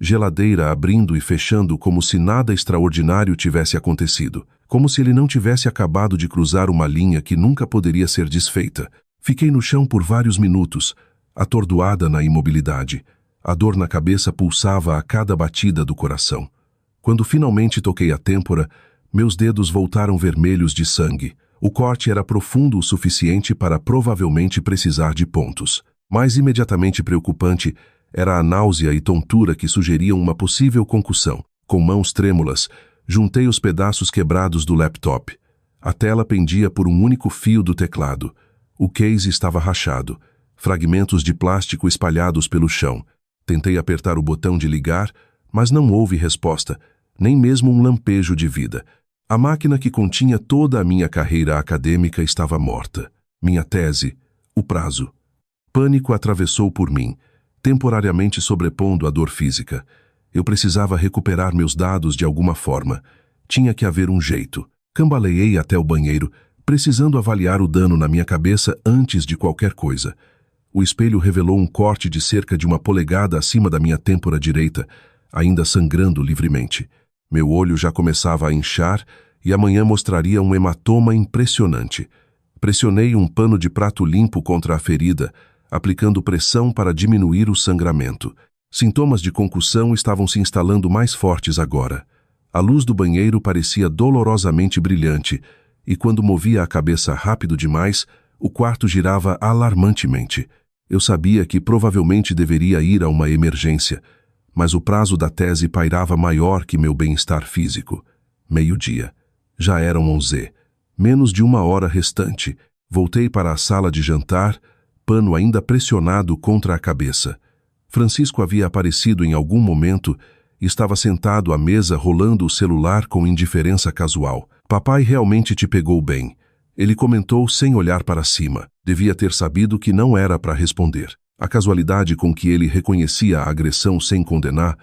geladeira abrindo e fechando como se nada extraordinário tivesse acontecido, como se ele não tivesse acabado de cruzar uma linha que nunca poderia ser desfeita. Fiquei no chão por vários minutos, atordoada na imobilidade. A dor na cabeça pulsava a cada batida do coração. Quando finalmente toquei a têmpora, meus dedos voltaram vermelhos de sangue. O corte era profundo o suficiente para provavelmente precisar de pontos. Mais imediatamente preocupante era a náusea e tontura que sugeriam uma possível concussão. Com mãos trêmulas, juntei os pedaços quebrados do laptop. A tela pendia por um único fio do teclado. O case estava rachado, fragmentos de plástico espalhados pelo chão. Tentei apertar o botão de ligar, mas não houve resposta, nem mesmo um lampejo de vida. A máquina que continha toda a minha carreira acadêmica estava morta. Minha tese, o prazo. Pânico atravessou por mim, temporariamente sobrepondo a dor física. Eu precisava recuperar meus dados de alguma forma. Tinha que haver um jeito. Cambaleei até o banheiro, precisando avaliar o dano na minha cabeça antes de qualquer coisa. O espelho revelou um corte de cerca de 1 polegada acima da minha têmpora direita, ainda sangrando livremente. Meu olho já começava a inchar e amanhã mostraria um hematoma impressionante. Pressionei um pano de prato limpo contra a ferida, aplicando pressão para diminuir o sangramento. Sintomas de concussão estavam se instalando mais fortes agora. A luz do banheiro parecia dolorosamente brilhante, e quando movia a cabeça rápido demais, o quarto girava alarmantemente. Eu sabia que provavelmente deveria ir a uma emergência, mas o prazo da tese pairava maior que meu bem-estar físico. 12:00. Já eram 11. Menos de 1 hora restante. Voltei para a sala de jantar, pano ainda pressionado contra a cabeça. Francisco havia aparecido em algum momento e estava sentado à mesa rolando o celular com indiferença casual. Papai realmente te pegou bem. Ele comentou sem olhar para cima. Devia ter sabido que não era para responder. A casualidade com que ele reconhecia a agressão sem condenar,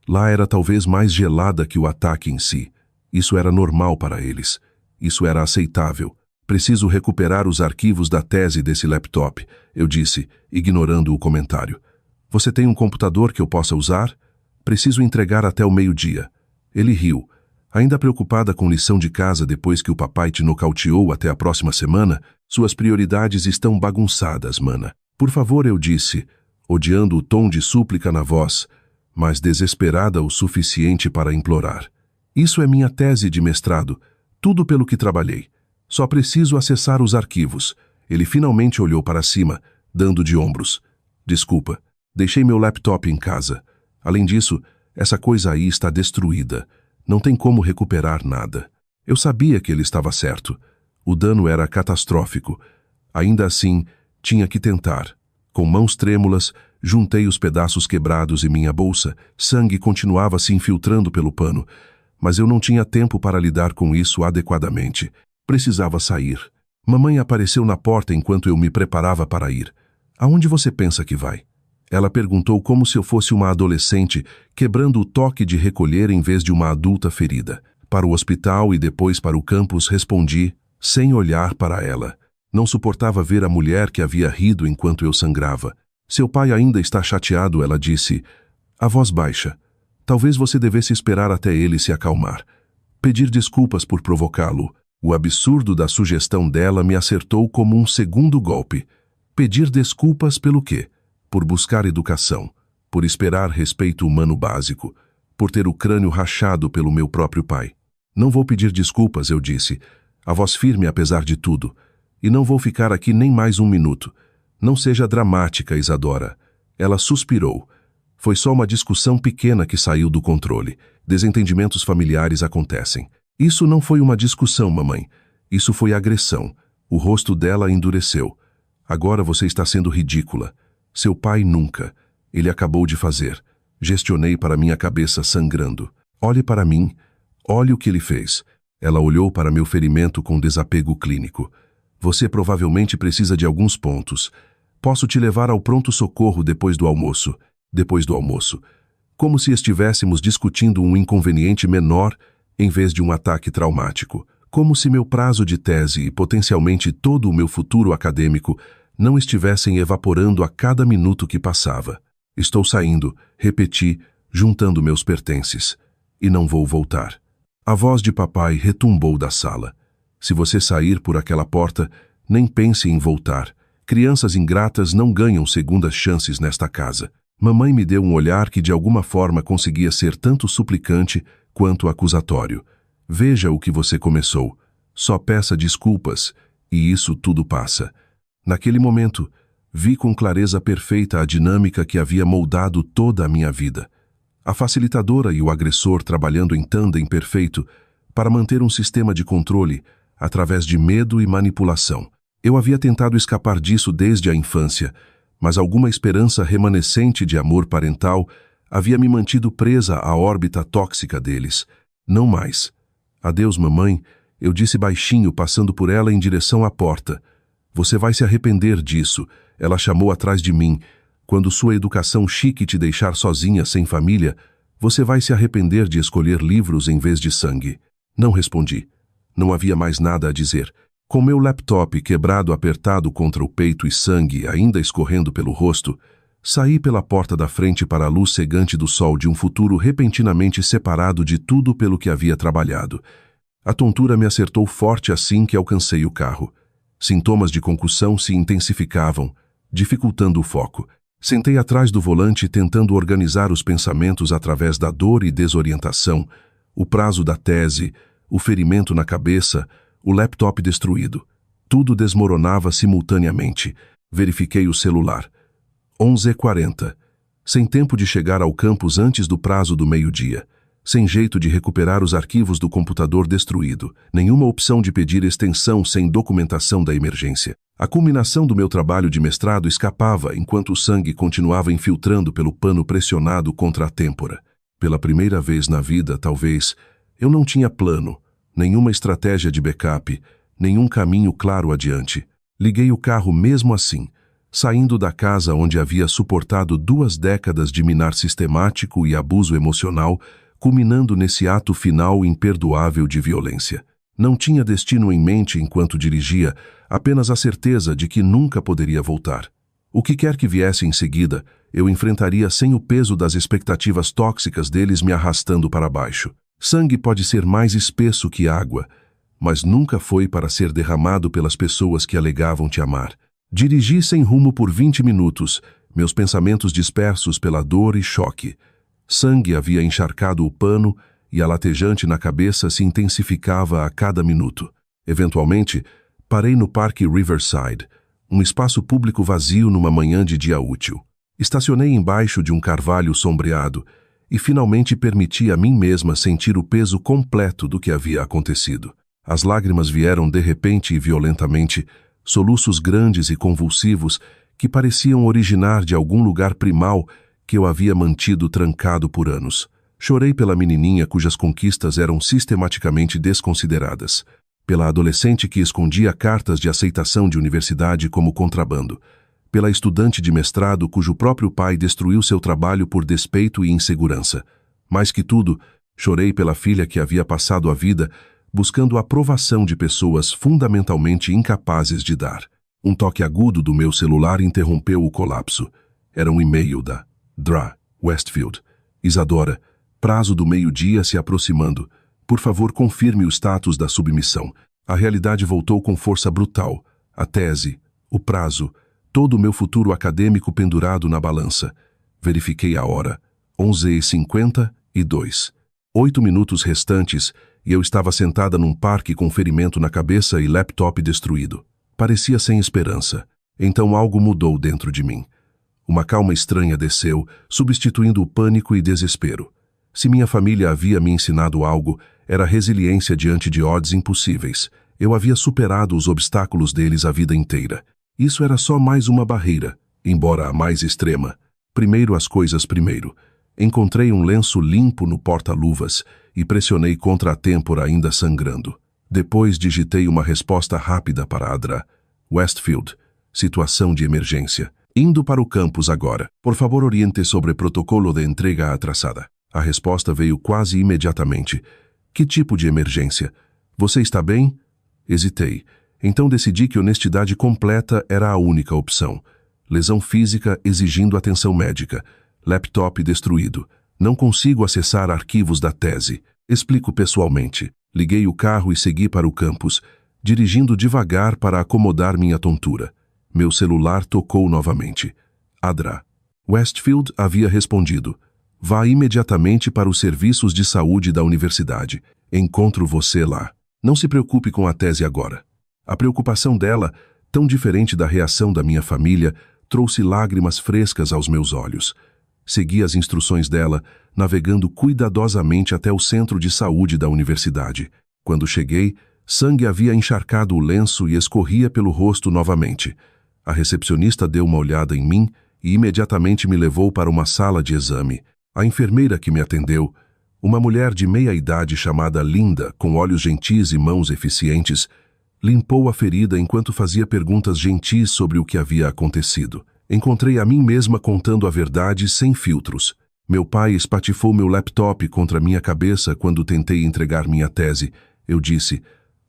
lá era talvez mais gelada que o ataque em si. Isso era normal para eles. Isso era aceitável. Preciso recuperar os arquivos da tese desse laptop, eu disse, ignorando o comentário. Você tem um computador que eu possa usar? Preciso entregar até o 12:00. Ele riu. Ainda preocupada com lição de casa depois que o papai te nocauteou até a próxima semana? Suas prioridades estão bagunçadas, mana. Por favor, eu disse, odiando o tom de súplica na voz, mas desesperada o suficiente para implorar. Isso é minha tese de mestrado, tudo pelo que trabalhei. Só preciso acessar os arquivos. Ele finalmente olhou para cima, dando de ombros. Desculpa, deixei meu laptop em casa. Além disso, essa coisa aí está destruída. Não tem como recuperar nada. Eu sabia que ele estava certo. O dano era catastrófico. Ainda assim, tinha que tentar. Com mãos trêmulas, juntei os pedaços quebrados em minha bolsa. Sangue continuava se infiltrando pelo pano. Mas eu não tinha tempo para lidar com isso adequadamente. Precisava sair. Mamãe apareceu na porta enquanto eu me preparava para ir. Aonde você pensa que vai? Ela perguntou como se eu fosse uma adolescente, quebrando o toque de recolher em vez de uma adulta ferida. Para o hospital e depois para o campus, respondi, sem olhar para ela. Não suportava ver a mulher que havia rido enquanto eu sangrava. Seu pai ainda está chateado, ela disse, a voz baixa. Talvez você devesse esperar até ele se acalmar. Pedir desculpas por provocá-lo. O absurdo da sugestão dela me acertou como um segundo golpe. Pedir desculpas pelo quê? Por buscar educação, por esperar respeito humano básico, por ter o crânio rachado pelo meu próprio pai. Não vou pedir desculpas, eu disse, a voz firme apesar de tudo, e não vou ficar aqui nem mais 1 minuto. Não seja dramática, Isadora. Ela suspirou. Foi só uma discussão pequena que saiu do controle. Desentendimentos familiares acontecem. Isso não foi uma discussão, mamãe. Isso foi agressão. O rosto dela endureceu. Agora você está sendo ridícula. Seu pai nunca. Ele acabou de fazer. Gestionei para minha cabeça sangrando. Olhe para mim. Olhe o que ele fez. Ela olhou para meu ferimento com desapego clínico. Você provavelmente precisa de alguns pontos. Posso te levar ao pronto-socorro depois do almoço. Depois do almoço. Como se estivéssemos discutindo um inconveniente menor em vez de um ataque traumático. Como se meu prazo de tese e potencialmente todo o meu futuro acadêmico não estivessem evaporando a cada minuto que passava. Estou saindo, repeti, juntando meus pertences. E não vou voltar. A voz de papai retumbou da sala. Se você sair por aquela porta, nem pense em voltar. Crianças ingratas não ganham segundas chances nesta casa. Mamãe me deu um olhar que de alguma forma conseguia ser tanto suplicante quanto acusatório. Veja o que você começou. Só peça desculpas, e isso tudo passa. Naquele momento, vi com clareza perfeita a dinâmica que havia moldado toda a minha vida. A facilitadora e o agressor trabalhando em tandem perfeito para manter um sistema de controle através de medo e manipulação. Eu havia tentado escapar disso desde a infância, mas alguma esperança remanescente de amor parental havia me mantido presa à órbita tóxica deles. Não mais. Adeus, mamãe, eu disse baixinho, passando por ela em direção à porta. Você vai se arrepender disso, ela chamou atrás de mim. Quando sua educação chique te deixar sozinha, sem família, você vai se arrepender de escolher livros em vez de sangue. Não respondi. Não havia mais nada a dizer. Com meu laptop quebrado apertado contra o peito e sangue ainda escorrendo pelo rosto, saí pela porta da frente para a luz cegante do sol de um futuro repentinamente separado de tudo pelo que havia trabalhado. A tontura me acertou forte assim que alcancei o carro. Sintomas de concussão se intensificavam, dificultando o foco. Sentei atrás do volante tentando organizar os pensamentos através da dor e desorientação, o prazo da tese, o ferimento na cabeça, o laptop destruído. Tudo desmoronava simultaneamente. Verifiquei o celular. 11h40. Sem tempo de chegar ao campus antes do prazo do meio-dia. Sem jeito de recuperar os arquivos do computador destruído. Nenhuma opção de pedir extensão sem documentação da emergência. A culminação do meu trabalho de mestrado escapava enquanto o sangue continuava infiltrando pelo pano pressionado contra a têmpora. Pela primeira vez na vida, talvez, eu não tinha plano, nenhuma estratégia de backup, nenhum caminho claro adiante. Liguei o carro mesmo assim, saindo da casa onde havia suportado 2 décadas de minar sistemático e abuso emocional, culminando nesse ato final imperdoável de violência. Não tinha destino em mente enquanto dirigia, apenas a certeza de que nunca poderia voltar. O que quer que viesse em seguida, eu enfrentaria sem o peso das expectativas tóxicas deles me arrastando para baixo. Sangue pode ser mais espesso que água, mas nunca foi para ser derramado pelas pessoas que alegavam te amar. Dirigi sem rumo por 20 minutos, meus pensamentos dispersos pela dor e choque. Sangue havia encharcado o pano e a latejante na cabeça se intensificava a cada minuto. Eventualmente, parei no Parque Riverside, um espaço público vazio numa manhã de dia útil. Estacionei embaixo de um carvalho sombreado e finalmente permiti a mim mesma sentir o peso completo do que havia acontecido. As lágrimas vieram de repente e violentamente, soluços grandes e convulsivos que pareciam originar de algum lugar primal que eu havia mantido trancado por anos. Chorei pela menininha cujas conquistas eram sistematicamente desconsideradas, pela adolescente que escondia cartas de aceitação de universidade como contrabando, pela estudante de mestrado cujo próprio pai destruiu seu trabalho por despeito e insegurança. Mais que tudo, chorei pela filha que havia passado a vida buscando a aprovação de pessoas fundamentalmente incapazes de dar. Um toque agudo do meu celular interrompeu o colapso. Era um e-mail da Dra. Westfield. Isadora, prazo do meio-dia se aproximando. Por favor, confirme o status da submissão. A realidade voltou com força brutal. A tese, o prazo, todo o meu futuro acadêmico pendurado na balança. Verifiquei a hora. 11h52. 8 minutos restantes e eu estava sentada num parque com ferimento na cabeça e laptop destruído. Parecia sem esperança. Então algo mudou dentro de mim. Uma calma estranha desceu, substituindo o pânico e desespero. Se minha família havia me ensinado algo, era resiliência diante de odds impossíveis. Eu havia superado os obstáculos deles a vida inteira. Isso era só mais uma barreira, embora a mais extrema. Primeiro as coisas primeiro. Encontrei um lenço limpo no porta-luvas e pressionei contra a têmpora ainda sangrando. Depois digitei uma resposta rápida para a Dra. Westfield. Situação de emergência. Indo para o campus agora. Por favor, oriente sobre protocolo de entrega atrasada. A resposta veio quase imediatamente. Que tipo de emergência? Você está bem? Hesitei. Então decidi que honestidade completa era a única opção. Lesão física exigindo atenção médica. Laptop destruído. Não consigo acessar arquivos da tese. Explico pessoalmente. Liguei o carro e segui para o campus, dirigindo devagar para acomodar minha tontura. Meu celular tocou novamente. A Dra. Westfield havia respondido. Vá imediatamente para os serviços de saúde da universidade. Encontro você lá. Não se preocupe com a tese agora. A preocupação dela, tão diferente da reação da minha família, trouxe lágrimas frescas aos meus olhos. Segui as instruções dela, navegando cuidadosamente até o centro de saúde da universidade. Quando cheguei, sangue havia encharcado o lenço e escorria pelo rosto novamente. A recepcionista deu uma olhada em mim e imediatamente me levou para uma sala de exame. A enfermeira que me atendeu, uma mulher de meia-idade chamada Linda, com olhos gentis e mãos eficientes, limpou a ferida enquanto fazia perguntas gentis sobre o que havia acontecido. Encontrei a mim mesma contando a verdade sem filtros. Meu pai espatifou meu laptop contra minha cabeça quando tentei entregar minha tese. Eu disse,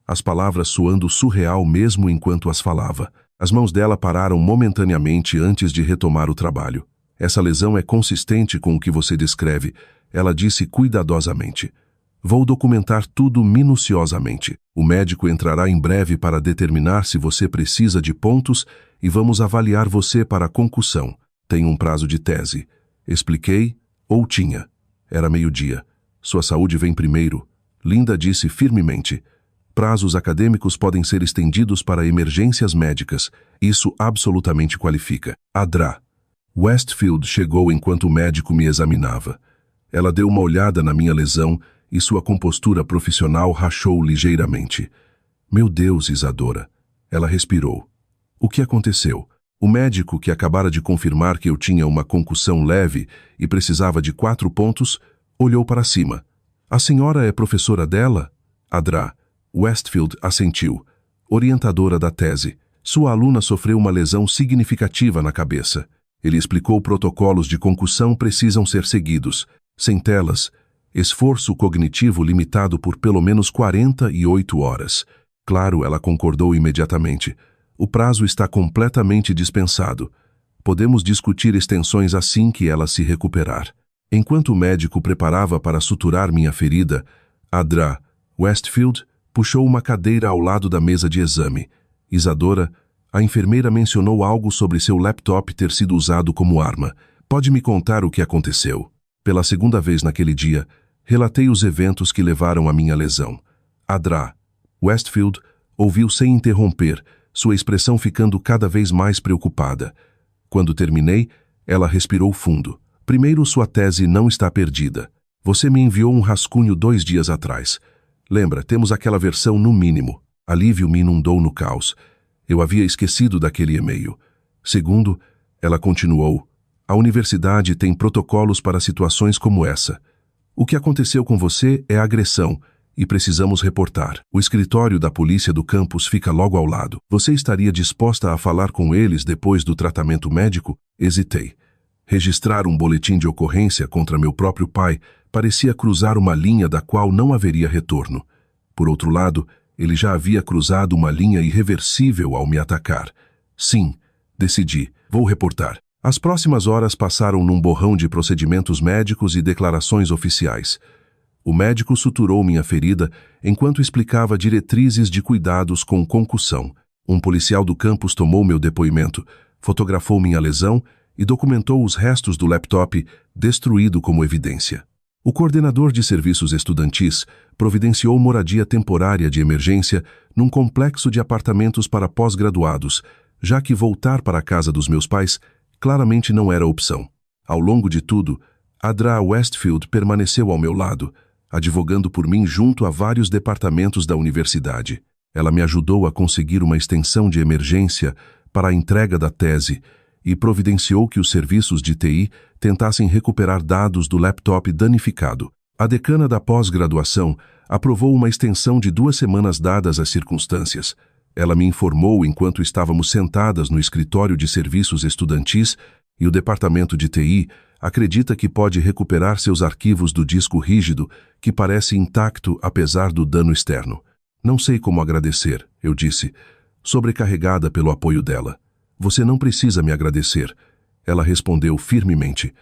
as palavras soando surreal mesmo enquanto as falava. As mãos dela pararam momentaneamente antes de retomar o trabalho. Essa lesão é consistente com o que você descreve, ela disse cuidadosamente. Vou documentar tudo minuciosamente. O médico entrará em breve para determinar se você precisa de pontos e vamos avaliar você para a concussão. Tem um prazo de tese. Expliquei, ou tinha. Era meio-dia. Sua saúde vem primeiro. Linda disse firmemente. Prazos acadêmicos podem ser estendidos para emergências médicas. Isso absolutamente qualifica. Adra. Westfield chegou enquanto o médico me examinava. Ela deu uma olhada na minha lesão e sua compostura profissional rachou ligeiramente. Meu Deus, Isadora. Ela respirou. O que aconteceu? O médico, que acabara de confirmar que eu tinha uma concussão leve e precisava de 4 pontos, olhou para cima. A senhora é professora dela? Adra. Westfield assentiu. Orientadora da tese. Sua aluna sofreu uma lesão significativa na cabeça. Ele explicou protocolos de concussão precisam ser seguidos. Sem telas, esforço cognitivo limitado por pelo menos 48 horas. Claro, ela concordou imediatamente. O prazo está completamente dispensado. Podemos discutir extensões assim que ela se recuperar. Enquanto o médico preparava para suturar minha ferida, Adra. Westfield puxou uma cadeira ao lado da mesa de exame. Isadora, a enfermeira mencionou algo sobre seu laptop ter sido usado como arma. Pode me contar o que aconteceu? Pela segunda vez naquele dia, relatei os eventos que levaram à minha lesão. Adra. Westfield ouviu sem interromper, sua expressão ficando cada vez mais preocupada. Quando terminei, ela respirou fundo. Primeiro, sua tese não está perdida. Você me enviou um rascunho 2 dias atrás. Lembra, temos aquela versão no mínimo. Alívio me inundou no caos. Eu havia esquecido daquele e-mail. Segundo, ela continuou, a universidade tem protocolos para situações como essa. O que aconteceu com você é agressão e precisamos reportar. O escritório da polícia do campus fica logo ao lado. Você estaria disposta a falar com eles depois do tratamento médico? Hesitei. Registrar um boletim de ocorrência contra meu próprio pai parecia cruzar uma linha da qual não haveria retorno. Por outro lado, ele já havia cruzado uma linha irreversível ao me atacar. Sim, decidi, vou reportar. As próximas horas passaram num borrão de procedimentos médicos e declarações oficiais. O médico suturou minha ferida enquanto explicava diretrizes de cuidados com concussão. Um policial do campus tomou meu depoimento, fotografou minha lesão e documentou os restos do laptop destruído como evidência. O coordenador de serviços estudantis providenciou moradia temporária de emergência num complexo de apartamentos para pós-graduados, já que voltar para a casa dos meus pais claramente não era opção. Ao longo de tudo, Adra Westfield permaneceu ao meu lado, advogando por mim junto a vários departamentos da universidade. Ela me ajudou a conseguir uma extensão de emergência para a entrega da tese e providenciou que os serviços de TI tentassem recuperar dados do laptop danificado. A decana da pós-graduação aprovou uma extensão de 2 semanas dadas as circunstâncias. Ela me informou enquanto estávamos sentadas no escritório de serviços estudantis e o departamento de TI acredita que pode recuperar seus arquivos do disco rígido, que parece intacto apesar do dano externo. Não sei como agradecer, eu disse, sobrecarregada pelo apoio dela. Você não precisa me agradecer. Ela respondeu firmemente.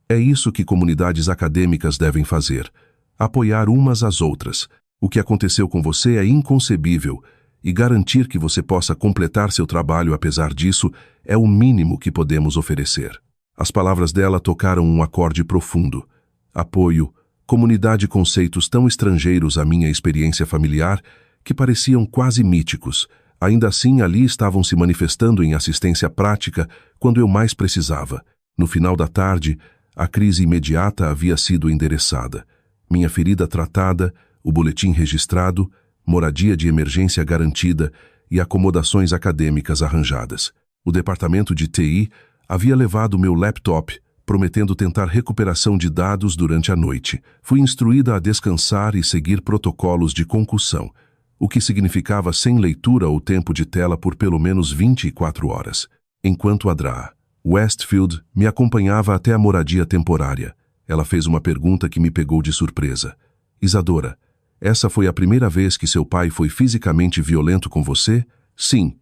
É isso que comunidades acadêmicas devem fazer. Apoiar umas às outras. O que aconteceu com você é inconcebível e garantir que você possa completar seu trabalho apesar disso é o mínimo que podemos oferecer. As palavras dela tocaram um acorde profundo. Apoio, comunidade, conceitos tão estrangeiros à minha experiência familiar que pareciam quase míticos. Ainda assim, ali estavam se manifestando em assistência prática quando eu mais precisava. No final da tarde, a crise imediata havia sido endereçada. Minha ferida tratada, o boletim registrado, moradia de emergência garantida e acomodações acadêmicas arranjadas. O departamento de TI havia levado meu laptop, prometendo tentar recuperação de dados durante a noite. Fui instruída a descansar e seguir protocolos de concussão, o que significava sem leitura ou tempo de tela por pelo menos 24 horas. Enquanto Adra Westfield me acompanhava até a moradia temporária, ela fez uma pergunta que me pegou de surpresa. Isadora, Essa foi a primeira vez que seu pai foi fisicamente violento com você? Sim,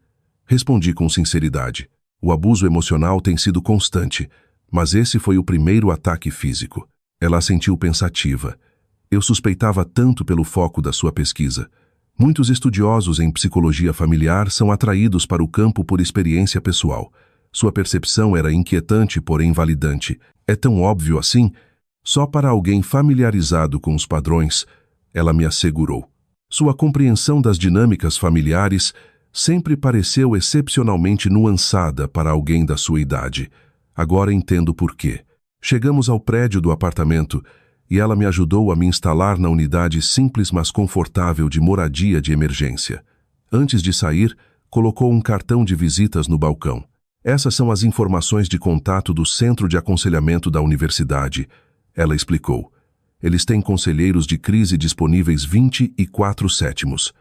respondi com sinceridade. O abuso emocional tem sido constante, mas esse foi o primeiro ataque físico. Ela assentiu pensativa. Eu suspeitava tanto pelo foco da sua pesquisa. Muitos estudiosos em psicologia familiar são atraídos para o campo por experiência pessoal. Sua percepção era inquietante, porém validante. É tão óbvio assim? Só para alguém familiarizado com os padrões, ela me assegurou. Sua compreensão das dinâmicas familiares sempre pareceu excepcionalmente nuançada para alguém da sua idade. Agora entendo por quê. Chegamos ao prédio do apartamento e ela me ajudou a me instalar na unidade simples mas confortável de moradia de emergência. Antes de sair, colocou um cartão de visitas no balcão. Essas são as informações de contato do Centro de Aconselhamento da Universidade, ela explicou. Eles têm conselheiros de crise disponíveis 24/7.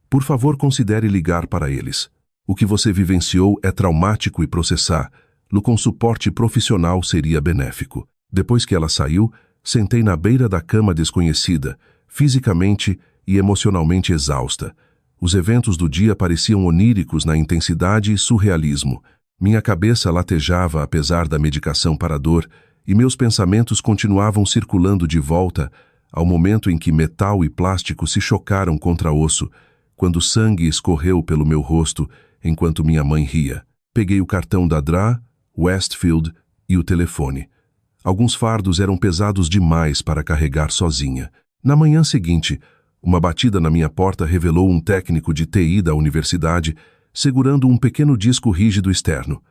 Por favor, considere ligar para eles. O que você vivenciou é traumático e processá-lo com suporte profissional seria benéfico. Depois que ela saiu, sentei na beira da cama desconhecida, fisicamente e emocionalmente exausta. Os eventos do dia pareciam oníricos na intensidade e surrealismo. Minha cabeça latejava apesar da medicação para a dor, e meus pensamentos continuavam circulando de volta ao momento em que metal e plástico se chocaram contra osso, quando sangue escorreu pelo meu rosto enquanto minha mãe ria. Peguei o cartão da Dra. Westfield e o telefone. Alguns fardos eram pesados demais para carregar sozinha. Na manhã seguinte, uma batida na minha porta revelou um técnico de TI da universidade segurando um pequeno disco rígido externo.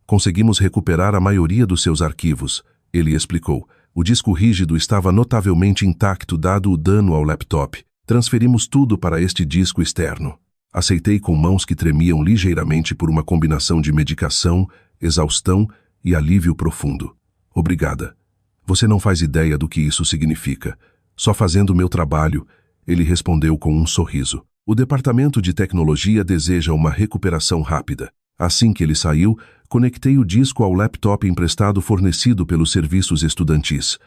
Conseguimos recuperar a maioria dos seus arquivos, ele explicou. O disco rígido estava notavelmente intacto dado o dano ao laptop. Transferimos tudo para este disco externo. Aceitei com mãos que tremiam ligeiramente por uma combinação de medicação, exaustão e alívio profundo. Obrigada. Você não faz ideia do que isso significa. Só fazendo o meu trabalho, ele respondeu com um sorriso. O departamento de tecnologia deseja uma recuperação rápida. Assim que ele saiu, conectei o disco ao laptop emprestado fornecido pelos serviços estudantis.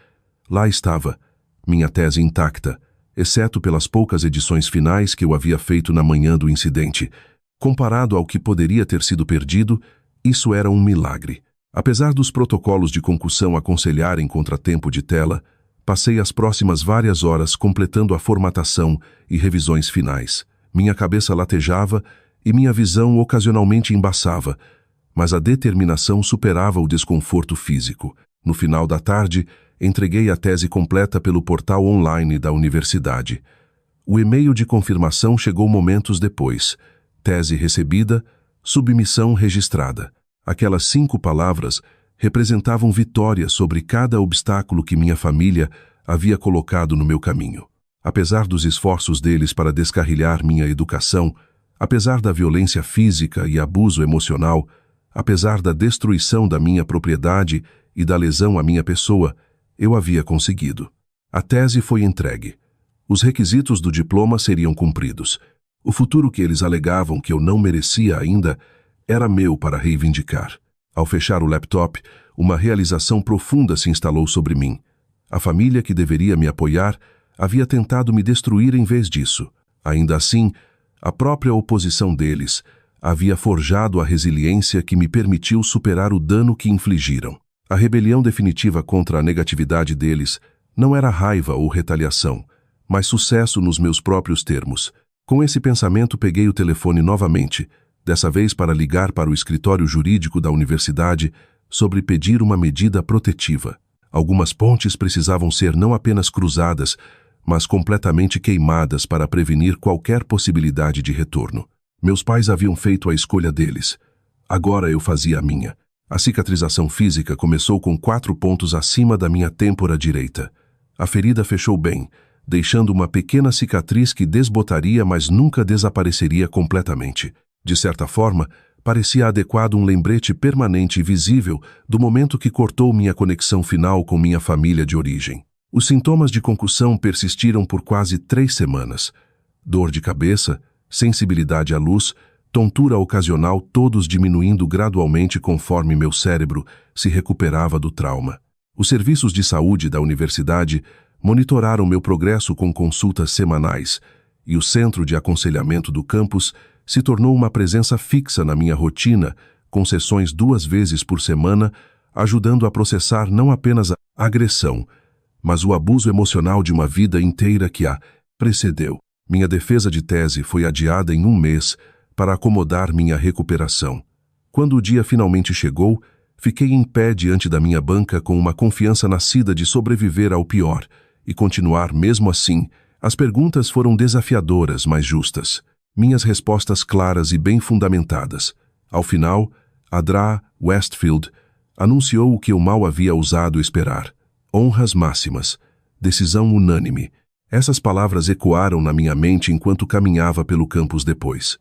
Lá estava, minha tese intacta, exceto pelas poucas edições finais que eu havia feito na manhã do incidente. Comparado ao que poderia ter sido perdido, isso era um milagre. Apesar dos protocolos de concussão aconselharem contratempo de tela, passei as próximas várias horas completando a formatação e revisões finais. Minha cabeça latejava e minha visão ocasionalmente embaçava, mas a determinação superava o desconforto físico. No final da tarde, entreguei a tese completa pelo portal online da universidade. O e-mail de confirmação chegou momentos depois. Tese recebida, submissão registrada. Aquelas 5 palavras representavam vitória sobre cada obstáculo que minha família havia colocado no meu caminho. Apesar dos esforços deles para descarrilhar minha educação, apesar da violência física e abuso emocional, apesar da destruição da minha propriedade e da lesão à minha pessoa, eu havia conseguido. A tese foi entregue. Os requisitos do diploma seriam cumpridos. O futuro que eles alegavam que eu não merecia ainda era meu para reivindicar. Ao fechar o laptop, uma realização profunda se instalou sobre mim. A família que deveria me apoiar havia tentado me destruir em vez disso. Ainda assim, a própria oposição deles havia forjado a resiliência que me permitiu superar o dano que infligiram. A rebelião definitiva contra a negatividade deles não era raiva ou retaliação, mas sucesso nos meus próprios termos. Com esse pensamento peguei o telefone novamente, dessa vez para ligar para o escritório jurídico da universidade sobre pedir uma medida protetiva. Algumas pontes precisavam ser não apenas cruzadas, mas completamente queimadas para prevenir qualquer possibilidade de retorno. Meus pais haviam feito a escolha deles. Agora eu fazia a minha. A cicatrização física começou com 4 pontos acima da minha têmpora direita. A ferida fechou bem, deixando uma pequena cicatriz que desbotaria, mas nunca desapareceria completamente. De certa forma, parecia adequado um lembrete permanente e visível do momento que cortou minha conexão final com minha família de origem. Os sintomas de concussão persistiram por quase 3 semanas. Dor de cabeça, sensibilidade à luz, tontura ocasional, todos diminuindo gradualmente conforme meu cérebro se recuperava do trauma. Os serviços de saúde da universidade Monitoraram meu progresso com consultas semanais, e o centro de aconselhamento do campus se tornou uma presença fixa na minha rotina, com sessões 2 vezes por semana, ajudando a processar não apenas a agressão, mas o abuso emocional de uma vida inteira que a precedeu. Minha defesa de tese foi adiada em 1 mês para acomodar minha recuperação. Quando o dia finalmente chegou, fiquei em pé diante da minha banca com uma confiança nascida de sobreviver ao pior e continuar mesmo assim. As perguntas foram desafiadoras, mas justas. Minhas respostas claras e bem fundamentadas. Ao final, Adra Westfield anunciou o que eu mal havia ousado esperar. Honras máximas. Decisão unânime. Essas palavras ecoaram na minha mente enquanto caminhava pelo campus depois.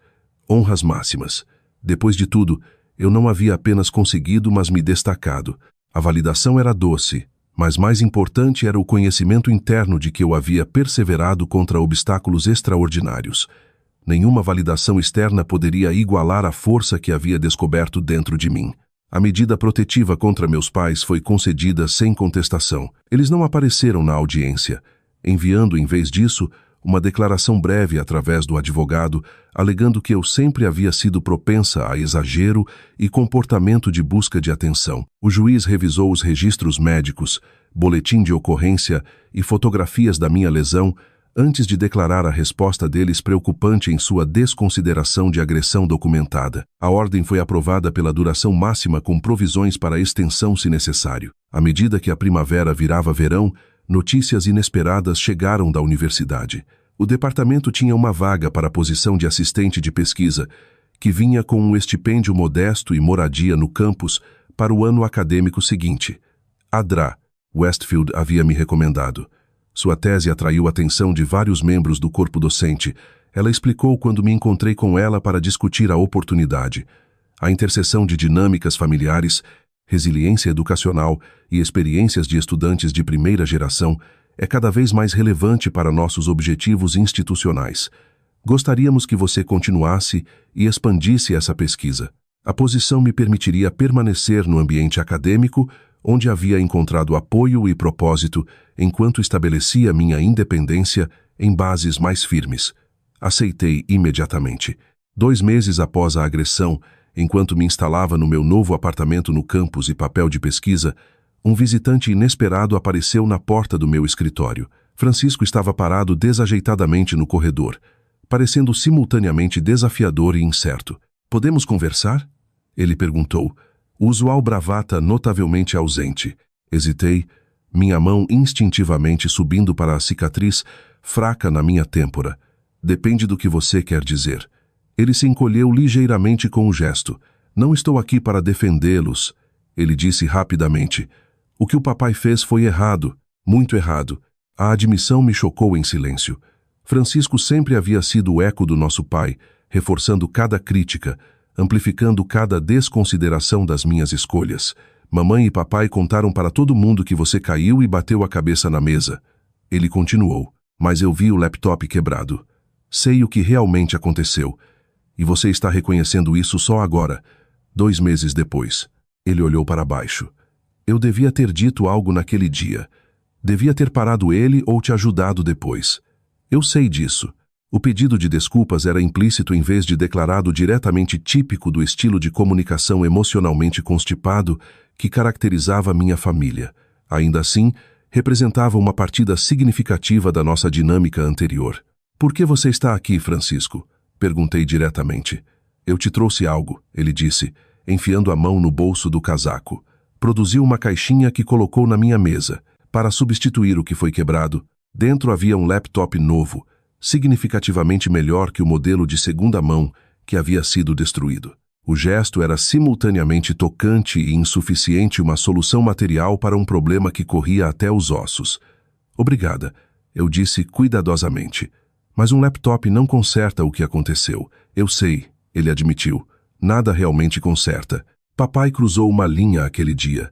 Honras máximas. Depois de tudo, eu não havia apenas conseguido, mas me destacado. A validação era doce, mas mais importante era o conhecimento interno de que eu havia perseverado contra obstáculos extraordinários. Nenhuma validação externa poderia igualar a força que havia descoberto dentro de mim. A medida protetiva contra meus pais foi concedida sem contestação. Eles não apareceram na audiência, enviando, em vez disso, uma declaração breve através do advogado, alegando que eu sempre havia sido propensa a exagero e comportamento de busca de atenção. O juiz revisou os registros médicos, boletim de ocorrência e fotografias da minha lesão antes de declarar a resposta deles preocupante em sua desconsideração de agressão documentada. A ordem foi aprovada pela duração máxima com provisões para extensão se necessário. À medida que a primavera virava verão, notícias inesperadas chegaram da universidade. O departamento tinha uma vaga para a posição de assistente de pesquisa, que vinha com um estipêndio modesto e moradia no campus para o ano acadêmico seguinte. Adra Westfield havia me recomendado. Sua tese atraiu a atenção de vários membros do corpo docente. Ela explicou quando me encontrei com ela para discutir a oportunidade. A interseção de dinâmicas familiares, resiliência educacional e experiências de estudantes de primeira geração é cada vez mais relevante para nossos objetivos institucionais. Gostaríamos que você continuasse e expandisse essa pesquisa. A posição me permitiria permanecer no ambiente acadêmico, onde havia encontrado apoio e propósito, enquanto estabelecia minha independência em bases mais firmes. Aceitei imediatamente. 2 meses após a agressão, enquanto me instalava no meu novo apartamento no campus e papel de pesquisa, um visitante inesperado apareceu na porta do meu escritório. Francisco estava parado desajeitadamente no corredor, parecendo simultaneamente desafiador e incerto. "Podemos conversar?" Ele perguntou, o usual bravata notavelmente ausente. Hesitei, minha mão instintivamente subindo para a cicatriz fraca na minha têmpora. "Depende do que você quer dizer." Ele se encolheu ligeiramente com um gesto. "Não estou aqui para defendê-los," ele disse rapidamente. "O que o papai fez foi errado, muito errado." A admissão me chocou em silêncio. Francisco sempre havia sido o eco do nosso pai, reforçando cada crítica, amplificando cada desconsideração das minhas escolhas. "Mamãe e papai contaram para todo mundo que você caiu e bateu a cabeça na mesa." Ele continuou, "Mas eu vi o laptop quebrado. Sei o que realmente aconteceu. E você está reconhecendo isso só agora, 2 meses depois." Ele olhou para baixo. "Eu devia ter dito algo naquele dia. Devia ter parado ele ou te ajudado depois. Eu sei disso." O pedido de desculpas era implícito em vez de declarado, diretamente típico do estilo de comunicação emocionalmente constipado que caracterizava minha família. Ainda assim, representava uma partida significativa da nossa dinâmica anterior. "Por que você está aqui, Francisco?" Perguntei diretamente. "Eu te trouxe algo," ele disse, enfiando a mão no bolso do casaco. Produziu uma caixinha que colocou na minha mesa, para substituir o que foi quebrado. Dentro havia um laptop novo, significativamente melhor que o modelo de segunda mão que havia sido destruído. O gesto era simultaneamente tocante e insuficiente, uma solução material para um problema que corria até os ossos. "Obrigada," eu disse cuidadosamente. "Mas um laptop não conserta o que aconteceu." "Eu sei," ele admitiu. "Nada realmente conserta." Papai cruzou uma linha aquele dia.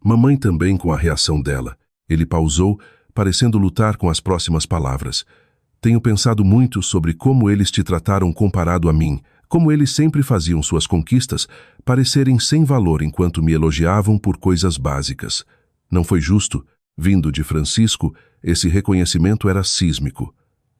Mamãe também, com a reação dela. Ele pausou, parecendo lutar com as próximas palavras. "Tenho pensado muito sobre como eles te trataram comparado a mim, como eles sempre faziam suas conquistas parecerem sem valor enquanto me elogiavam por coisas básicas. Não foi justo." Vindo de Francisco, esse reconhecimento era sísmico.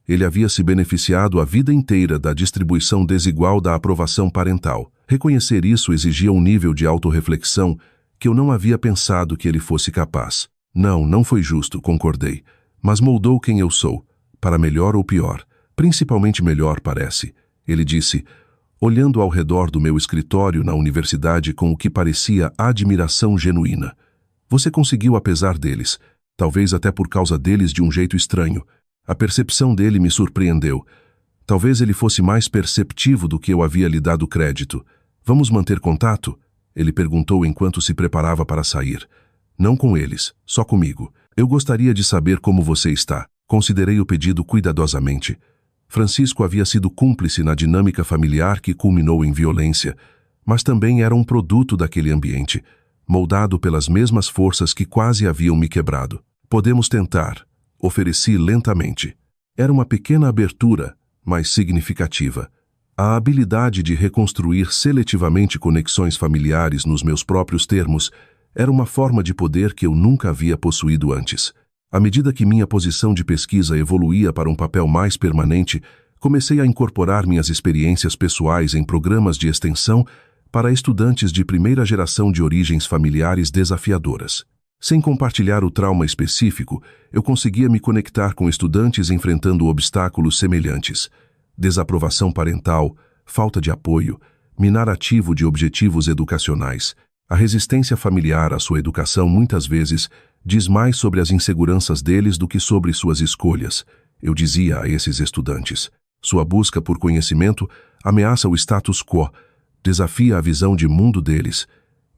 Ele havia se beneficiado a vida inteira da distribuição desigual da aprovação parental. Reconhecer isso exigia um nível de autorreflexão que eu não havia pensado que ele fosse capaz. Não foi justo, concordei, mas moldou quem eu sou, para melhor ou pior. Principalmente melhor, parece. Ele disse, olhando ao redor do meu escritório na universidade com o que parecia admiração genuína. Você conseguiu apesar deles, talvez até por causa deles de um jeito estranho. A percepção dele me surpreendeu. Talvez ele fosse mais perceptivo do que eu havia lhe dado crédito. Vamos manter contato? Ele perguntou enquanto se preparava para sair. Não com eles, só comigo. Eu gostaria de saber como você está. Considerei o pedido cuidadosamente. Francisco havia sido cúmplice na dinâmica familiar que culminou em violência, mas também era um produto daquele ambiente, moldado pelas mesmas forças que quase haviam me quebrado. Podemos tentar, ofereci lentamente. Era uma pequena abertura, mas significativa. A habilidade de reconstruir seletivamente conexões familiares nos meus próprios termos era uma forma de poder que eu nunca havia possuído antes. À medida que minha posição de pesquisa evoluía para um papel mais permanente, comecei a incorporar minhas experiências pessoais em programas de extensão para estudantes de primeira geração de origens familiares desafiadoras. Sem compartilhar o trauma específico, eu conseguia me conectar com estudantes enfrentando obstáculos semelhantes: desaprovação parental, falta de apoio, minar ativo de objetivos educacionais. A resistência familiar à sua educação muitas vezes diz mais sobre as inseguranças deles do que sobre suas escolhas, eu dizia a esses estudantes. Sua busca por conhecimento ameaça o status quo, desafia a visão de mundo deles,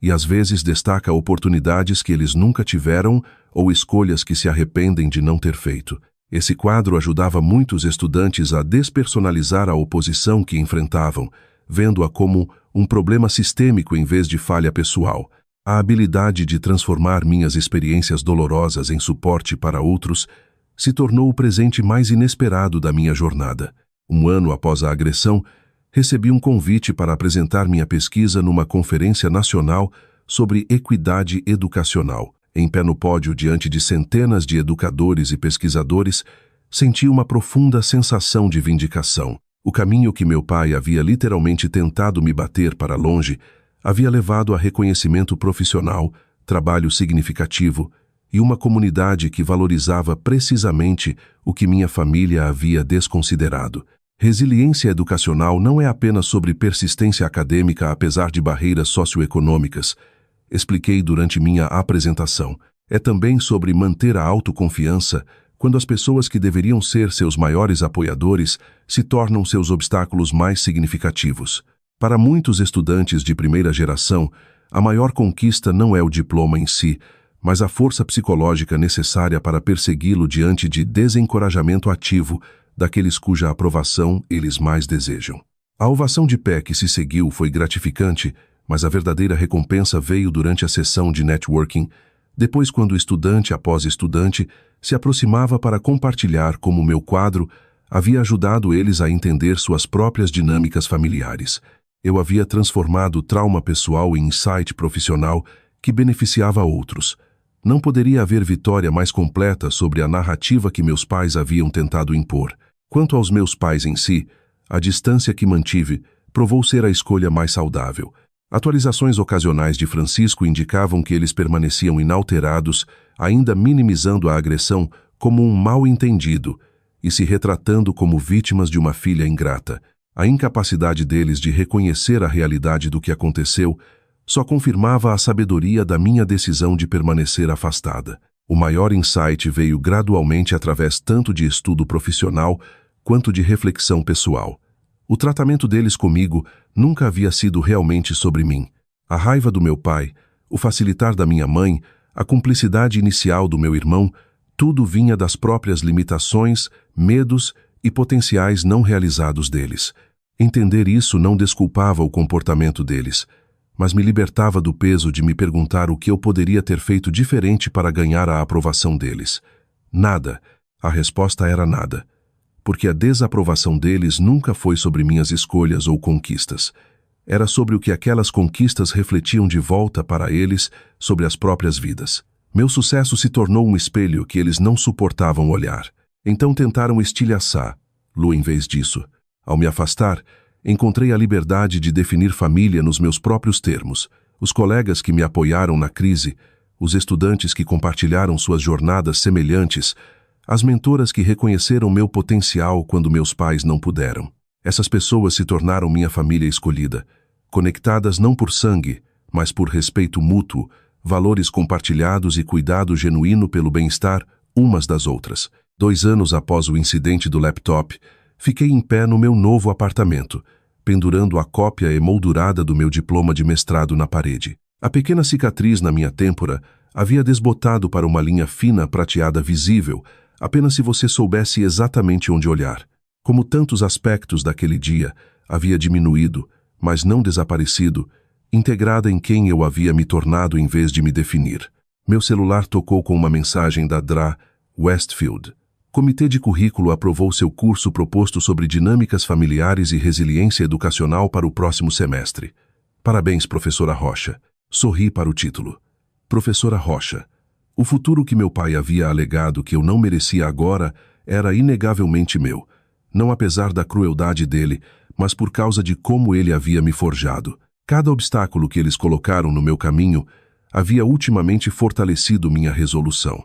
e às vezes destaca oportunidades que eles nunca tiveram ou escolhas que se arrependem de não ter feito. Esse quadro ajudava muitos estudantes a despersonalizar a oposição que enfrentavam, vendo-a como um problema sistêmico em vez de falha pessoal. A habilidade de transformar minhas experiências dolorosas em suporte para outros se tornou o presente mais inesperado da minha jornada. Um ano após a agressão, recebi um convite para apresentar minha pesquisa numa conferência nacional sobre equidade educacional. Em pé no pódio diante de centenas de educadores e pesquisadores, senti uma profunda sensação de vindicação. O caminho que meu pai havia literalmente tentado me bater para longe havia levado a reconhecimento profissional, trabalho significativo e uma comunidade que valorizava precisamente o que minha família havia desconsiderado. Resiliência educacional não é apenas sobre persistência acadêmica apesar de barreiras socioeconômicas, expliquei durante minha apresentação. É também sobre manter a autoconfiança quando as pessoas que deveriam ser seus maiores apoiadores se tornam seus obstáculos mais significativos. Para muitos estudantes de primeira geração, a maior conquista não é o diploma em si, mas a força psicológica necessária para persegui-lo diante de desencorajamento ativo daqueles cuja aprovação eles mais desejam. A ovação de pé que se seguiu foi gratificante, mas a verdadeira recompensa veio durante a sessão de networking, depois quando estudante após estudante se aproximava para compartilhar como meu quadro havia ajudado eles a entender suas próprias dinâmicas familiares. Eu havia transformado o trauma pessoal em insight profissional que beneficiava outros. Não poderia haver vitória mais completa sobre a narrativa que meus pais haviam tentado impor. Quanto aos meus pais em si, a distância que mantive provou ser a escolha mais saudável. Atualizações ocasionais de Francisco indicavam que eles permaneciam inalterados, ainda minimizando a agressão como um mal-entendido e se retratando como vítimas de uma filha ingrata. A incapacidade deles de reconhecer a realidade do que aconteceu só confirmava a sabedoria da minha decisão de permanecer afastada. O maior insight veio gradualmente através tanto de estudo profissional quanto de reflexão pessoal. O tratamento deles comigo nunca havia sido realmente sobre mim. A raiva do meu pai, o facilitar da minha mãe, a cumplicidade inicial do meu irmão, tudo vinha das próprias limitações, medos e potenciais não realizados deles. Entender isso não desculpava o comportamento deles, mas me libertava do peso de me perguntar o que eu poderia ter feito diferente para ganhar a aprovação deles. Nada. A resposta era nada. Porque a desaprovação deles nunca foi sobre minhas escolhas ou conquistas. Era sobre o que aquelas conquistas refletiam de volta para eles sobre as próprias vidas. Meu sucesso se tornou um espelho que eles não suportavam olhar. Então tentaram estilhaçá-lo em vez disso. Ao me afastar, encontrei a liberdade de definir família nos meus próprios termos. Os colegas que me apoiaram na crise, os estudantes que compartilharam suas jornadas semelhantes, as mentoras que reconheceram meu potencial quando meus pais não puderam. Essas pessoas se tornaram minha família escolhida, conectadas não por sangue, mas por respeito mútuo, valores compartilhados e cuidado genuíno pelo bem-estar umas das outras. 2 anos após o incidente do laptop, fiquei em pé no meu novo apartamento, pendurando a cópia emoldurada do meu diploma de mestrado na parede. A pequena cicatriz na minha têmpora havia desbotado para uma linha fina prateada visível, apenas se você soubesse exatamente onde olhar. Como tantos aspectos daquele dia, havia diminuído, mas não desaparecido, integrada em quem eu havia me tornado em vez de me definir. Meu celular tocou com uma mensagem da Dra. Westfield. Comitê de currículo aprovou seu curso proposto sobre dinâmicas familiares e resiliência educacional para o próximo semestre. Parabéns, professora Rocha. Sorri para o título. Professora Rocha. O futuro que meu pai havia alegado que eu não merecia agora era inegavelmente meu, não apesar da crueldade dele, mas por causa de como ele havia me forjado. Cada obstáculo que eles colocaram no meu caminho havia ultimamente fortalecido minha resolução.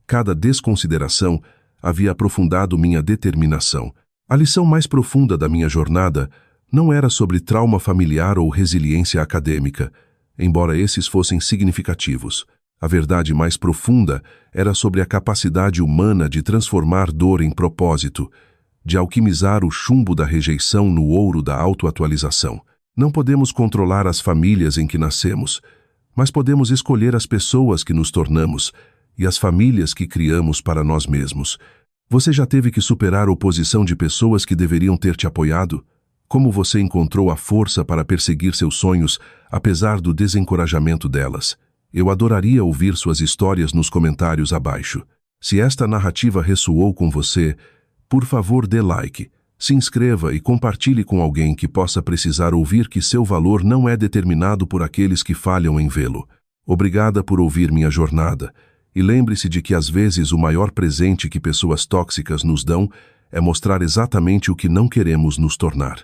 Cada desconsideração havia aprofundado minha determinação. A lição mais profunda da minha jornada não era sobre trauma familiar ou resiliência acadêmica, embora esses fossem significativos. A verdade mais profunda era sobre a capacidade humana de transformar dor em propósito, de alquimizar o chumbo da rejeição no ouro da autoatualização. Não podemos controlar as famílias em que nascemos, mas podemos escolher as pessoas que nos tornamos e as famílias que criamos para nós mesmos. Você já teve que superar a oposição de pessoas que deveriam ter te apoiado? Como você encontrou a força para perseguir seus sonhos, apesar do desencorajamento delas? Eu adoraria ouvir suas histórias nos comentários abaixo. Se esta narrativa ressoou com você, por favor dê like, se inscreva e compartilhe com alguém que possa precisar ouvir que seu valor não é determinado por aqueles que falham em vê-lo. Obrigada por ouvir minha jornada, e lembre-se de que às vezes o maior presente que pessoas tóxicas nos dão é mostrar exatamente o que não queremos nos tornar.